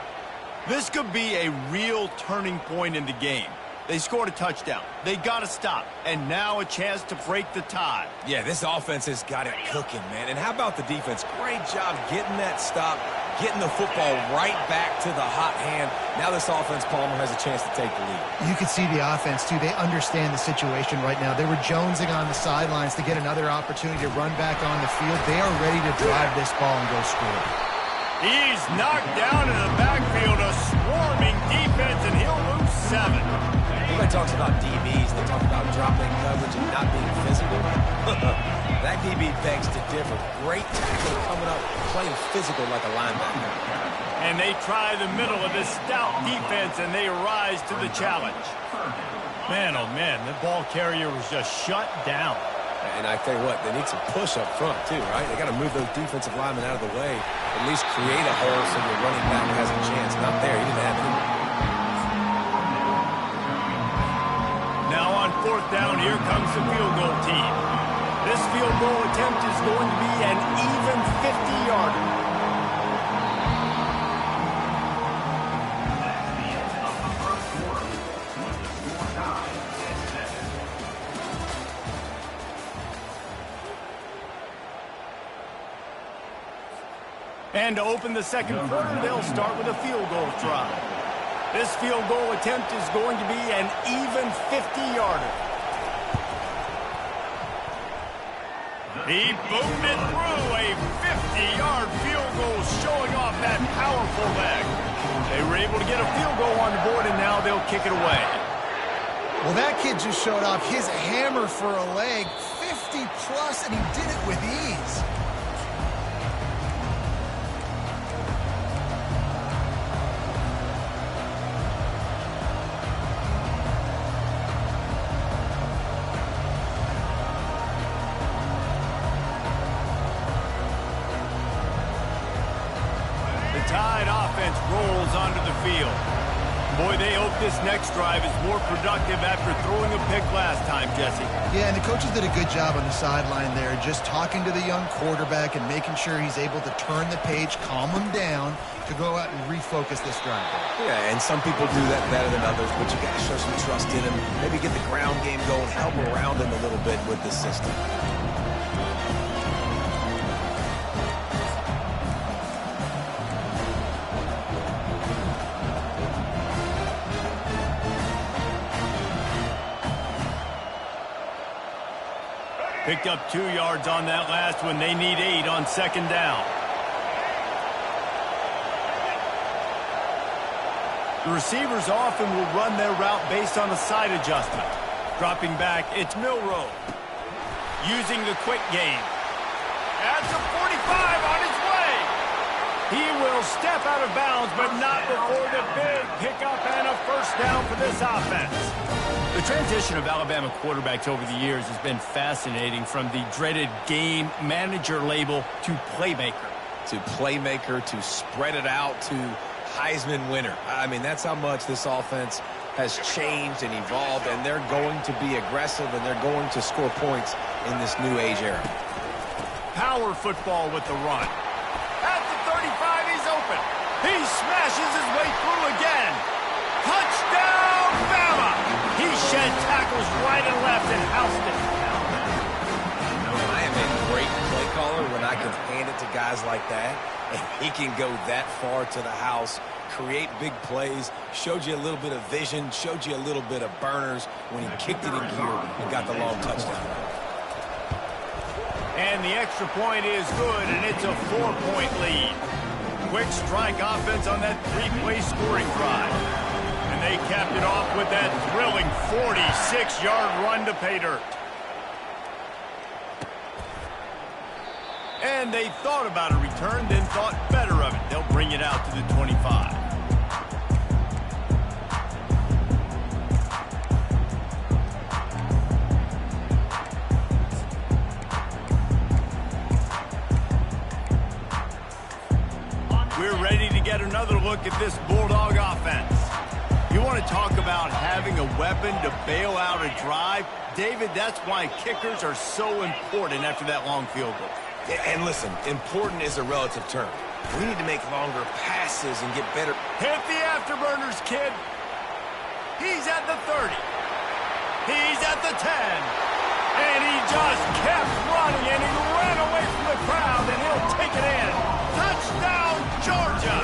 This could be a real turning point in the game. They scored a touchdown. They got to stop. And now a chance to break the tie.
Yeah, this offense has got it cooking, man. And how about the defense? Great job getting that stop, getting the football right back to the hot hand. Now this offense, Palmer, has a chance to take the lead.
You can see the offense, too. They understand the situation right now. They were jonesing on the sidelines to get another opportunity to run back on the field. They are ready to drive this ball and go score.
He's knocked down in the backfield, a swarming defense, and he'll lose 7.
Everybody talks about DBs. They talk about dropping coverage and not being physical. That DB begs to differ. Great tackle coming up, playing physical like a linebacker.
And they try the middle of this stout defense, and they rise to the challenge. Man, oh man, the ball carrier was just shut down.
And I tell you what, they need some push up front too, right? They got to move those defensive linemen out of the way, at least create a hole so your running back has a chance. Not there, he didn't have it.
Now on 4th down, here comes the field goal team. This field goal attempt is going to be an even 50-yarder. And to open the 2nd quarter, they'll start with a field goal try. This field goal attempt is going to be an even 50-yarder. He boomed it through, a 50-yard field goal showing off that powerful leg. They were able to get a field goal on the board, and now they'll kick it away.
Well, that kid just showed off his hammer for a leg, 50-plus, and he did it with ease.
Tide offense rolls onto the field. Boy, they hope this next drive is more productive after throwing a pick last time, Jesse.
Yeah, and the coaches did a good job on the sideline there, just talking to the young quarterback and making sure he's able to turn the page, calm him down to go out and refocus this drive.
Yeah, and some people do that better than others, but you got to show some trust in him. Maybe get the ground game going, help around him a little bit with the system.
Picked up 2 yards on that last one. They need 8 on 2nd down. The receivers often will run their route based on a side adjustment. Dropping back, it's Milroe. Using the quick game. That's a 45 on his way. He will step out of bounds, but not before the big pickup and a first down for this offense. The transition of Alabama quarterbacks over the years has been fascinating, from the dreaded game manager label to playmaker.
To playmaker, to spread it out, to Heisman winner. I mean, that's how much this offense has changed and evolved, and they're going to be aggressive, and they're going to score points in this new age era.
Power football with the run. At the 35, he's open. He smashes his way through again. Touchdown, Bama! He shed tackles right and left and housed it.
I am a great play caller when I can hand it to guys like that, and he can go that far to the house, create big plays, showed you a little bit of vision, showed you a little bit of burners when he kicked it in gear and got the long touchdown.
And the extra point is good, and it's a 4-point lead. Quick strike offense on that 3-play scoring drive. And they capped it off with that thrilling 46-yard run to pay dirt. And they thought about a return, then thought better of it. They'll bring it out to the 25. We're ready to get another look at this Bulldog offense. You want to talk about having a weapon to bail out a drive? David, that's why kickers are so important after that long field goal.
Yeah, and listen, important is a relative term. We need to make longer passes and get better.
Hit the afterburners, kid. He's at the 30. He's at the 10. And he just kept running, and he ran away from the crowd, and he'll take it in. Touchdown, Georgia!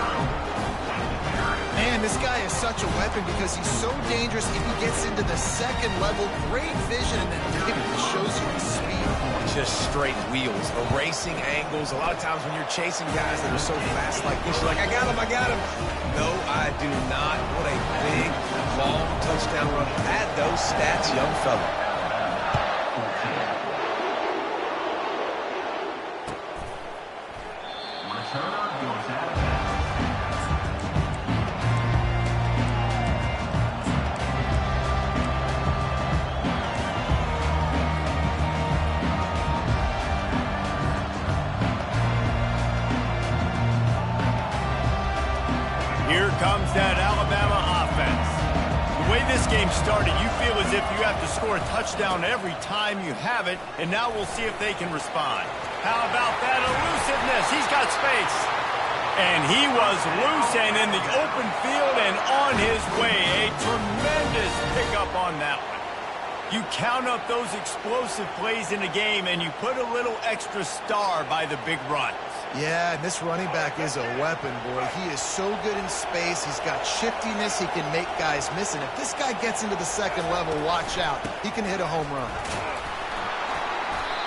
Man, this guy is such a weapon because he's so dangerous if he gets into the second level. Great vision, and then David shows you his speed.
Just straight wheels, erasing angles. A lot of times when you're chasing guys that are so fast like this, you're like, I got him, I got him. No, I do not. What a big, long touchdown run. Add those stats, young fella.
Here comes that Alabama offense. The way this game started, you feel as if you have to score a touchdown every time you have it, and now we'll see if they can respond. How about that elusiveness? He's got space. And he was loose and in the open field and on his way. A tremendous pickup on that one. You count up those explosive plays in a game, and you put a little extra star by the big runs.
Yeah, and this running back is a weapon, boy. He is so good in space. He's got shiftiness. He can make guys miss. And if this guy gets into the second level, watch out. He can hit a home run.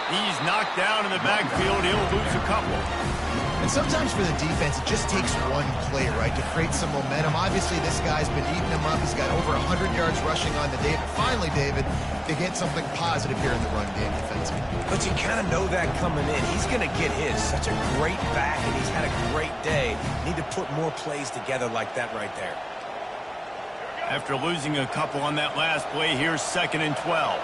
He's knocked down in the backfield. He'll lose a couple.
And sometimes for the defense, it just takes one play, right, to create some momentum. Obviously, this guy's been eating him up. He's got over 100 yards rushing on the day. But finally, David, they get something positive here in the run game defensively.
But you kind of know that coming in. He's going to get his. Such a great back, and he's had a great day. Need to put more plays together like that right there.
After losing a couple on that last play, here's 2nd and 12.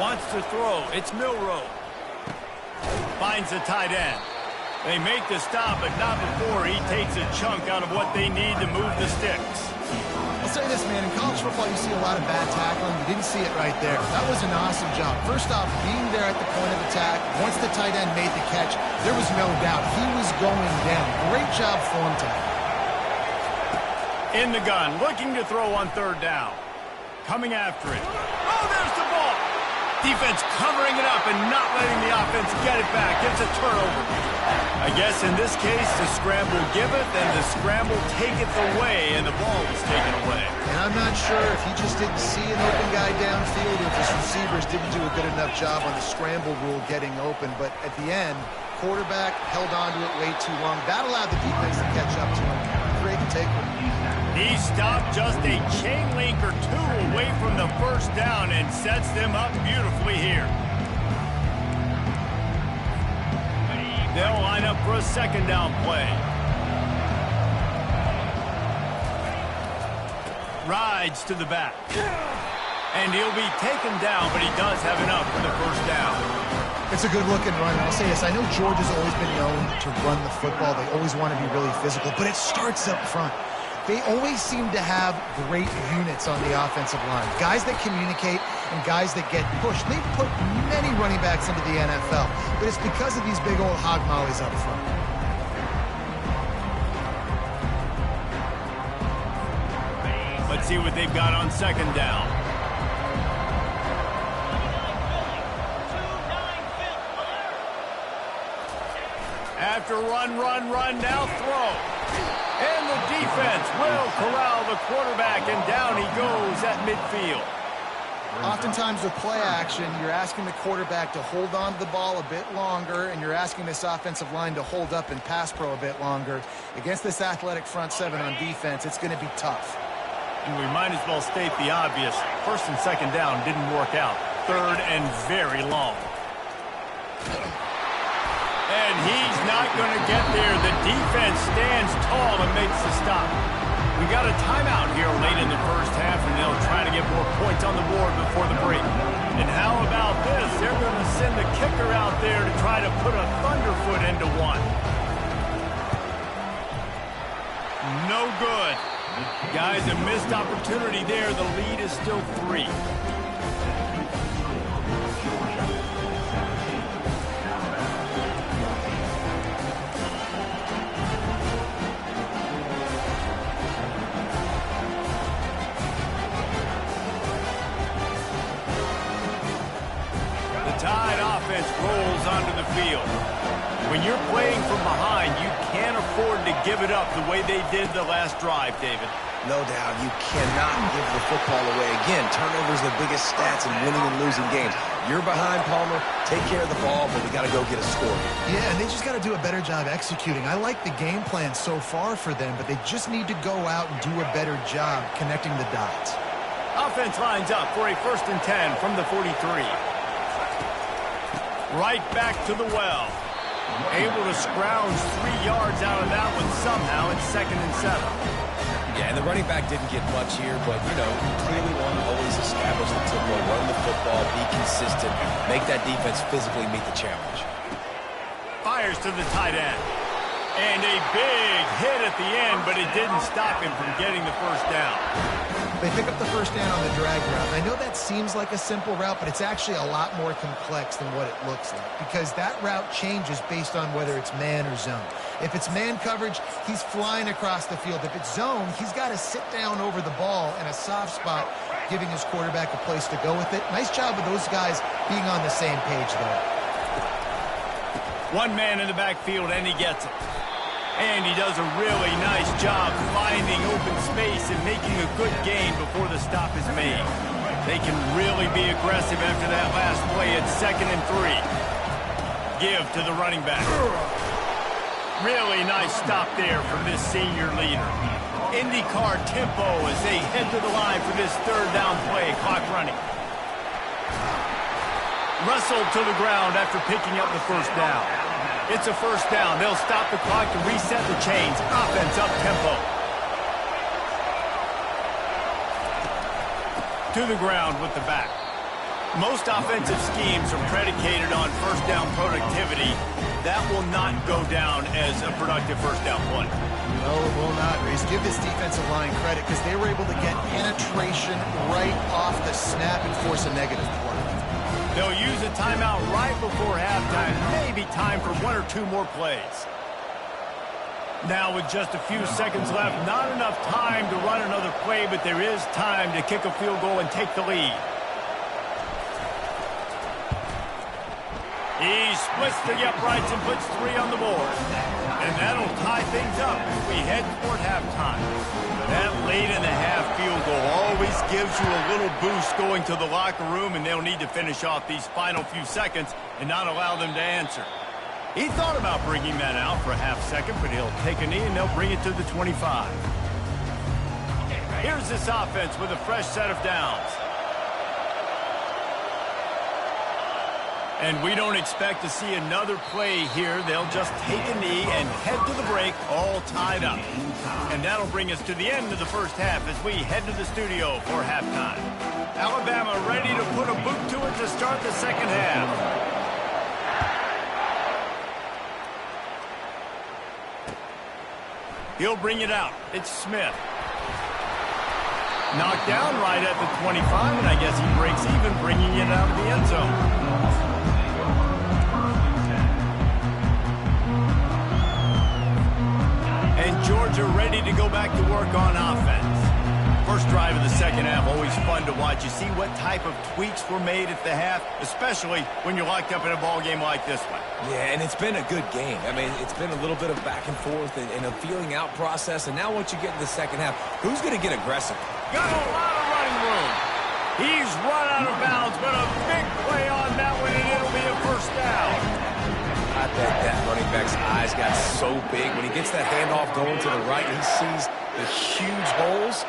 Wants to throw. It's Milroe. Finds the tight end. They make the stop, but not before he takes a chunk out of what they need to move the sticks.
I'll say this, man. In college football, you see a lot of bad tackling. You didn't see it right there. That was an awesome job. First off, being there at the point of attack. Once the tight end made the catch, there was no doubt he was going down. Great job form tackle.
In the gun, looking to throw on 3rd down. Coming after it. Oh, there's the ball. Defense covering it up and not letting the offense get it back. It's a turnover. I guess in this case, the scramble giveth and the scramble taketh away, and the ball was taken away.
And I'm not sure if he just didn't see an open guy downfield or if his receivers didn't do a good enough job on the scramble rule getting open. But at the end, quarterback held on to it way too long. That allowed the defense to catch up to him. Great takeaway.
He stopped just a chain link or two away from the first down and sets them up beautifully here. They'll line up for a second down play. Rides to the back. And he'll be taken down, but he does have enough for the first down.
It's a good-looking run. I'll say this. I know Georgia's always been known to run the football. They always want to be really physical, but it starts up front. They always seem to have great units on the offensive line. Guys that communicate and guys that get pushed. They've put many running backs into the NFL, but it's because of these big old hog mollies up front.
Let's see what they've got on second down. After run, now throw. And the defense will corral the quarterback, and down he goes at midfield.
Oftentimes with play action, you're asking the quarterback to hold on to the ball a bit longer, and you're asking this offensive line to hold up in pass pro a bit longer. Against this athletic front seven on defense, it's going to be tough.
And we might as well state the obvious. First and second down didn't work out. Third and very long. And he's not going to get there. The defense stands tall and makes the stop. We got a timeout here late in the first half, and they'll try to get more points on the board before the break. And how about this? They're going to send the kicker out there to try to put a thunderfoot into one. No good. Guys, a missed opportunity there. The lead is still 3. Tide offense rolls onto the field. When you're playing from behind, you can't afford to give it up the way they did the last drive, David.
No doubt, you cannot give the football away. Again, turnovers are the biggest stats in winning and losing games. You're behind, Palmer. Take care of the ball, but we got to go get a score.
Yeah, and they just got to do a better job executing. I like the game plan so far for them, but they just need to go out and do a better job connecting the dots.
Offense lines up for a 1st and 10 from the 43. Right back to the well. Able to scrounge 3 yards out of that one somehow. It's 2nd and 7.
Yeah, and the running back didn't get much here, but, you know, you clearly want to always establish the tempo, run the football, be consistent, make that defense physically meet the challenge.
Fires to the tight end. And a big hit at the end, but it didn't stop him from getting the first down.
They pick up the first down on the drag route. I know that seems like a simple route, but it's actually a lot more complex than what it looks like, because that route changes based on whether it's man or zone. If it's man coverage, he's flying across the field. If it's zone, he's got to sit down over the ball in a soft spot, giving his quarterback a place to go with it. Nice job of those guys being on the same page there.
One man in the backfield, and he gets it. And he does a really nice job finding open space and making a good gain before the stop is made. They can really be aggressive after that last play. It's 2nd and 3. Give to the running back. Really nice stop there from this senior leader. IndyCar tempo as they head to the line for this 3rd down play. Clock running. Wrestled to the ground after picking up the first down. It's a first down. They'll stop the clock to reset the chains. Offense up tempo. To the ground with the back. Most offensive schemes are predicated on first down productivity. That will not go down as a productive first down play.
No, it will not, Reese. Give this defensive line credit because they were able to get penetration right off the snap and force a negative play.
They'll use a timeout right before halftime. Maybe time for 1 or 2 more plays. Now with just a few seconds left, not enough time to run another play, but there is time to kick a field goal and take the lead. He splits the uprights and puts 3 on the board. And that'll tie things up as we head toward halftime. That late-in-the-half field goal always gives you a little boost going to the locker room, and they'll need to finish off these final few seconds and not allow them to answer. He thought about bringing that out for a half second, but he'll take a knee and they'll bring it to the 25. Here's this offense with a fresh set of downs. And we don't expect to see another play here. They'll just take a knee and head to the break, all tied up. And that'll bring us to the end of the first half as we head to the studio for halftime. Alabama ready to put a boot to it to start the second half. He'll bring it out. It's Smith. Knocked down right at the 25, and I guess he breaks even, bringing it out of the end zone. Georgia ready to go back to work on offense. First drive of the second half, always fun to watch. You see what type of tweaks were made at the half, especially when you're locked up in a ball game like this one.
Yeah, and it's been a good game. I mean, it's been a little bit of back and forth and a feeling out process. And now once you get in the second half, who's going to get aggressive?
Got a lot of running room. He's run out of bounds, but a big play on that one, and it'll be a first down.
I bet that running back's eyes got so big. When he gets that handoff going to the right, he sees the huge holes.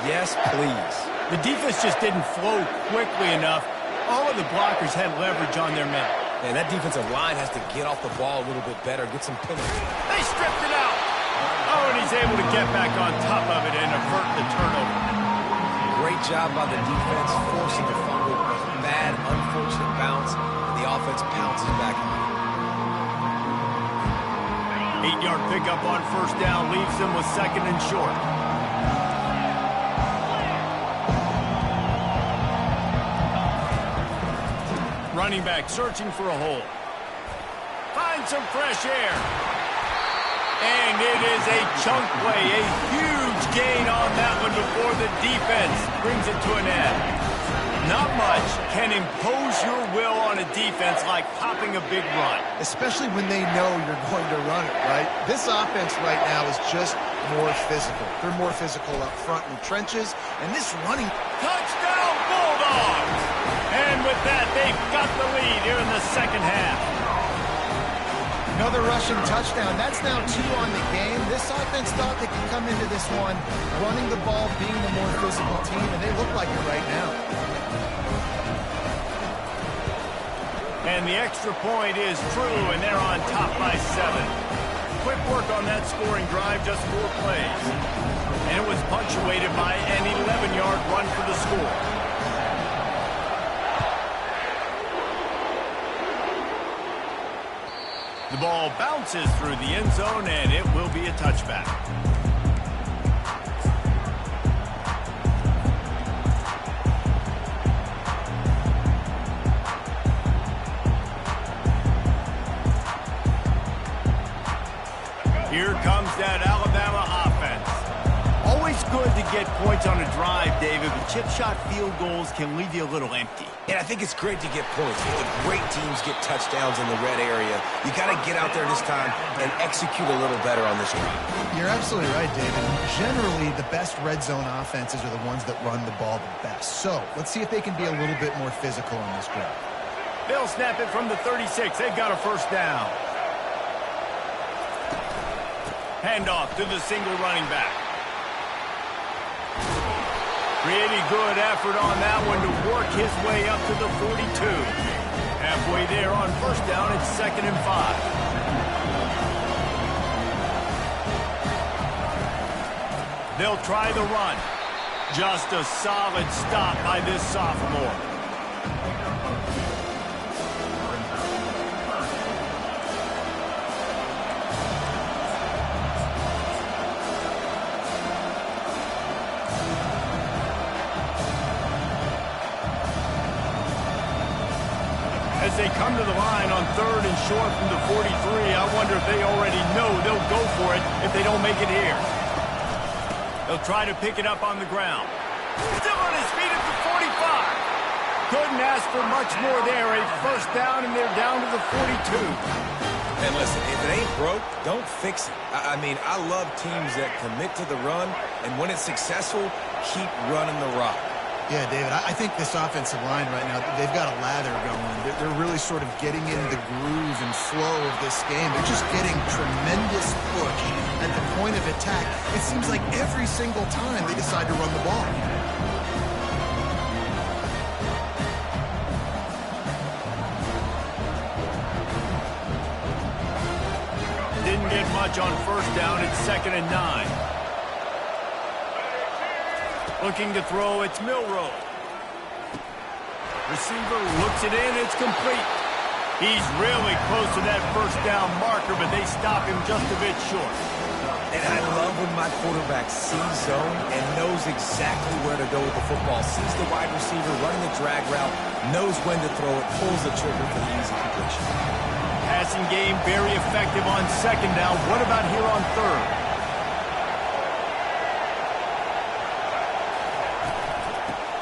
Yes, please.
The defense just didn't flow quickly enough. All of the blockers had leverage on their men.
And that defensive line has to get off the ball a little bit better, get some penalties.
They stripped it out. Oh, and he's able to get back on top of it and avert the turnover.
Great job by the defense, forcing the fumble. Bad, unfortunate bounce, and the offense pounces back on it.
8-yard pickup on first down leaves them with second and short. Running back searching for a hole. Find some fresh air. And it is a chunk play, a huge gain on that one before the defense brings it to an end. Not much can impose your will on a defense like popping a big run.
Especially when they know you're going to run it, right? This offense right now is just more physical. They're more physical up front in the trenches, and this running...
Touchdown, Bulldogs! And with that, they've got the lead here in the second half.
Another rushing touchdown. That's now 2 on the game. This offense thought they could come into this one running the ball, being the more physical team, and they look like it right now.
And the extra point is true, and they're on top by 7. Quick work on that scoring drive, just 4 plays. And it was punctuated by an 11-yard run for the score. The ball bounces through the end zone, and it will be a touchback. Here comes that Alabama offense. Always good to get points on a drive, David, but chip shot field goals can leave you a little empty.
And I think it's great to get points. The great teams get touchdowns in the red area. You got to get out there this time and execute a little better on this drive.
You're absolutely right, David. Generally, the best red zone offenses are the ones that run the ball the best. So let's see if they can be a little bit more physical on this drive.
They'll snap it from the 36. They've got a first down. Handoff to the single running back. Pretty good effort on that one to work his way up to the 42. Halfway there on first down, it's 2nd and 5. They'll try the run. Just a solid stop by this sophomore. As they come to the line on 3rd and short from the 43, I wonder if they already know they'll go for it if they don't make it here. They'll try to pick it up on the ground. Still on his feet at the 45. Couldn't ask for much more there. A first down, and they're down to the 42.
And listen, if it ain't broke, don't fix it. I mean, I love teams that commit to the run, and when it's successful, keep running the rock.
Yeah, David, I think this offensive line right now, they've got a lather going. They're really sort of getting in the groove and flow of this game. They're just getting tremendous push at the point of attack. It seems like every single time they decide to run the ball.
Didn't get much on first down. It's 2nd and 9. Looking to throw, it's Milroe. Receiver looks it in, it's complete. He's really close to that first down marker, but they stop him just a bit short.
And I love when my quarterback sees zone and knows exactly where to go with the football. Sees the wide receiver running the drag route, knows when to throw it, pulls the trigger for the easy completion.
Passing game very effective on 2nd down. What about here on 3rd?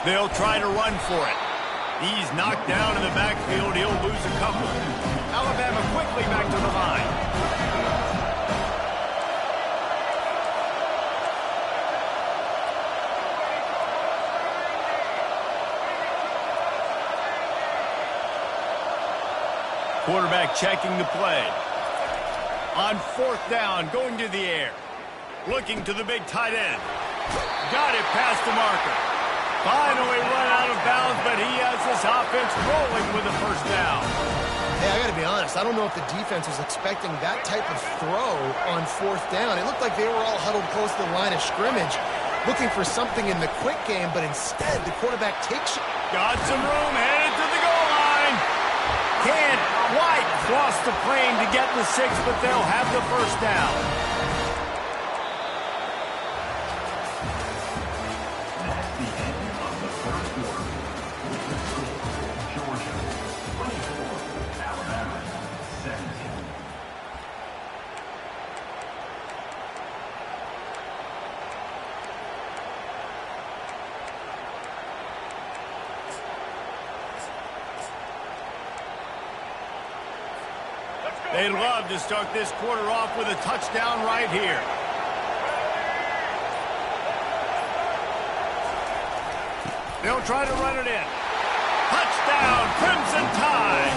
They'll try to run for it. He's knocked down in the backfield. He'll lose a couple. Alabama quickly back to the line. Quarterback checking the play. On 4th down, going to the air. Looking to the big tight end. Got it past the marker. Finally run out of bounds, but he has this offense rolling with a first down.
Hey, I got to be honest. I don't know if the defense was expecting that type of throw on 4th down. It looked like they were all huddled close to the line of scrimmage, looking for something in the quick game, but instead the quarterback takes it.
Got some room, headed to the goal line. Can't quite cross the plane to get the 6, but they'll have the first down. They'd love to start this quarter off with a touchdown right here. They'll try to run it in. Touchdown, Crimson Tide.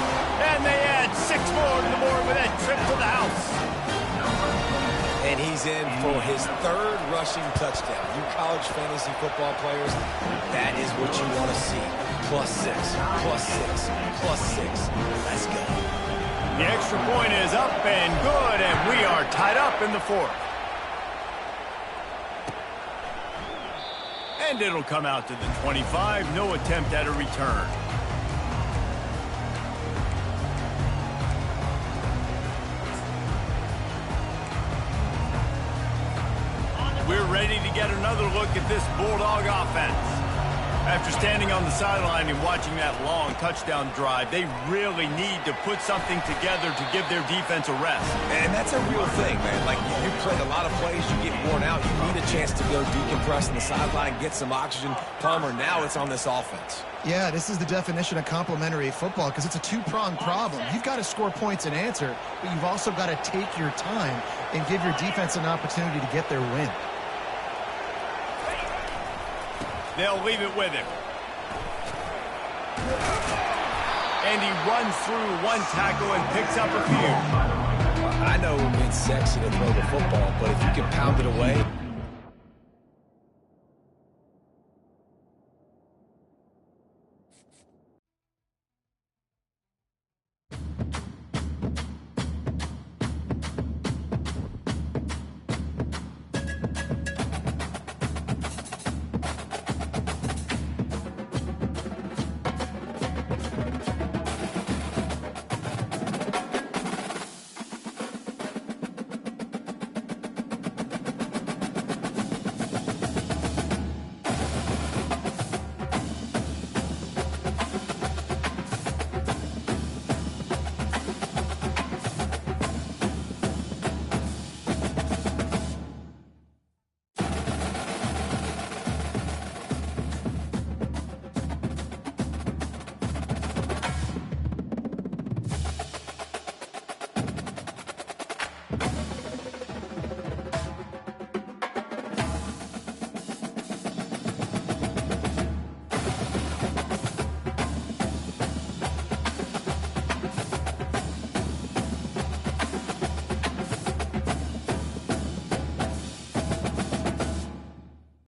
And they add 6 more to the board with that trip to the house.
And he's in for his 3rd rushing touchdown. You college fantasy football players, that is what you want to see. +6, +6, +6. Let's go.
The extra point is up and good, and we are tied up in the 4th. And it'll come out to the 25. No attempt at a return. We're ready to get another look at this Bulldog offense. After standing on the sideline and watching that long touchdown drive, they really need to put something together to give their defense a rest.
And that's a real thing, man. Like, you played a lot of plays, you get worn out, you need a chance to go decompress on the sideline, get some oxygen. Palmer, now it's on this offense.
Yeah, this is the definition of complementary football because it's a two-pronged problem. You've got to score points and answer, but you've also got to take your time and give your defense an opportunity to get their win.
They'll leave it with him. And he runs through one tackle and picks up a few.
I know it's sexy to throw the football, but if you can pound it away.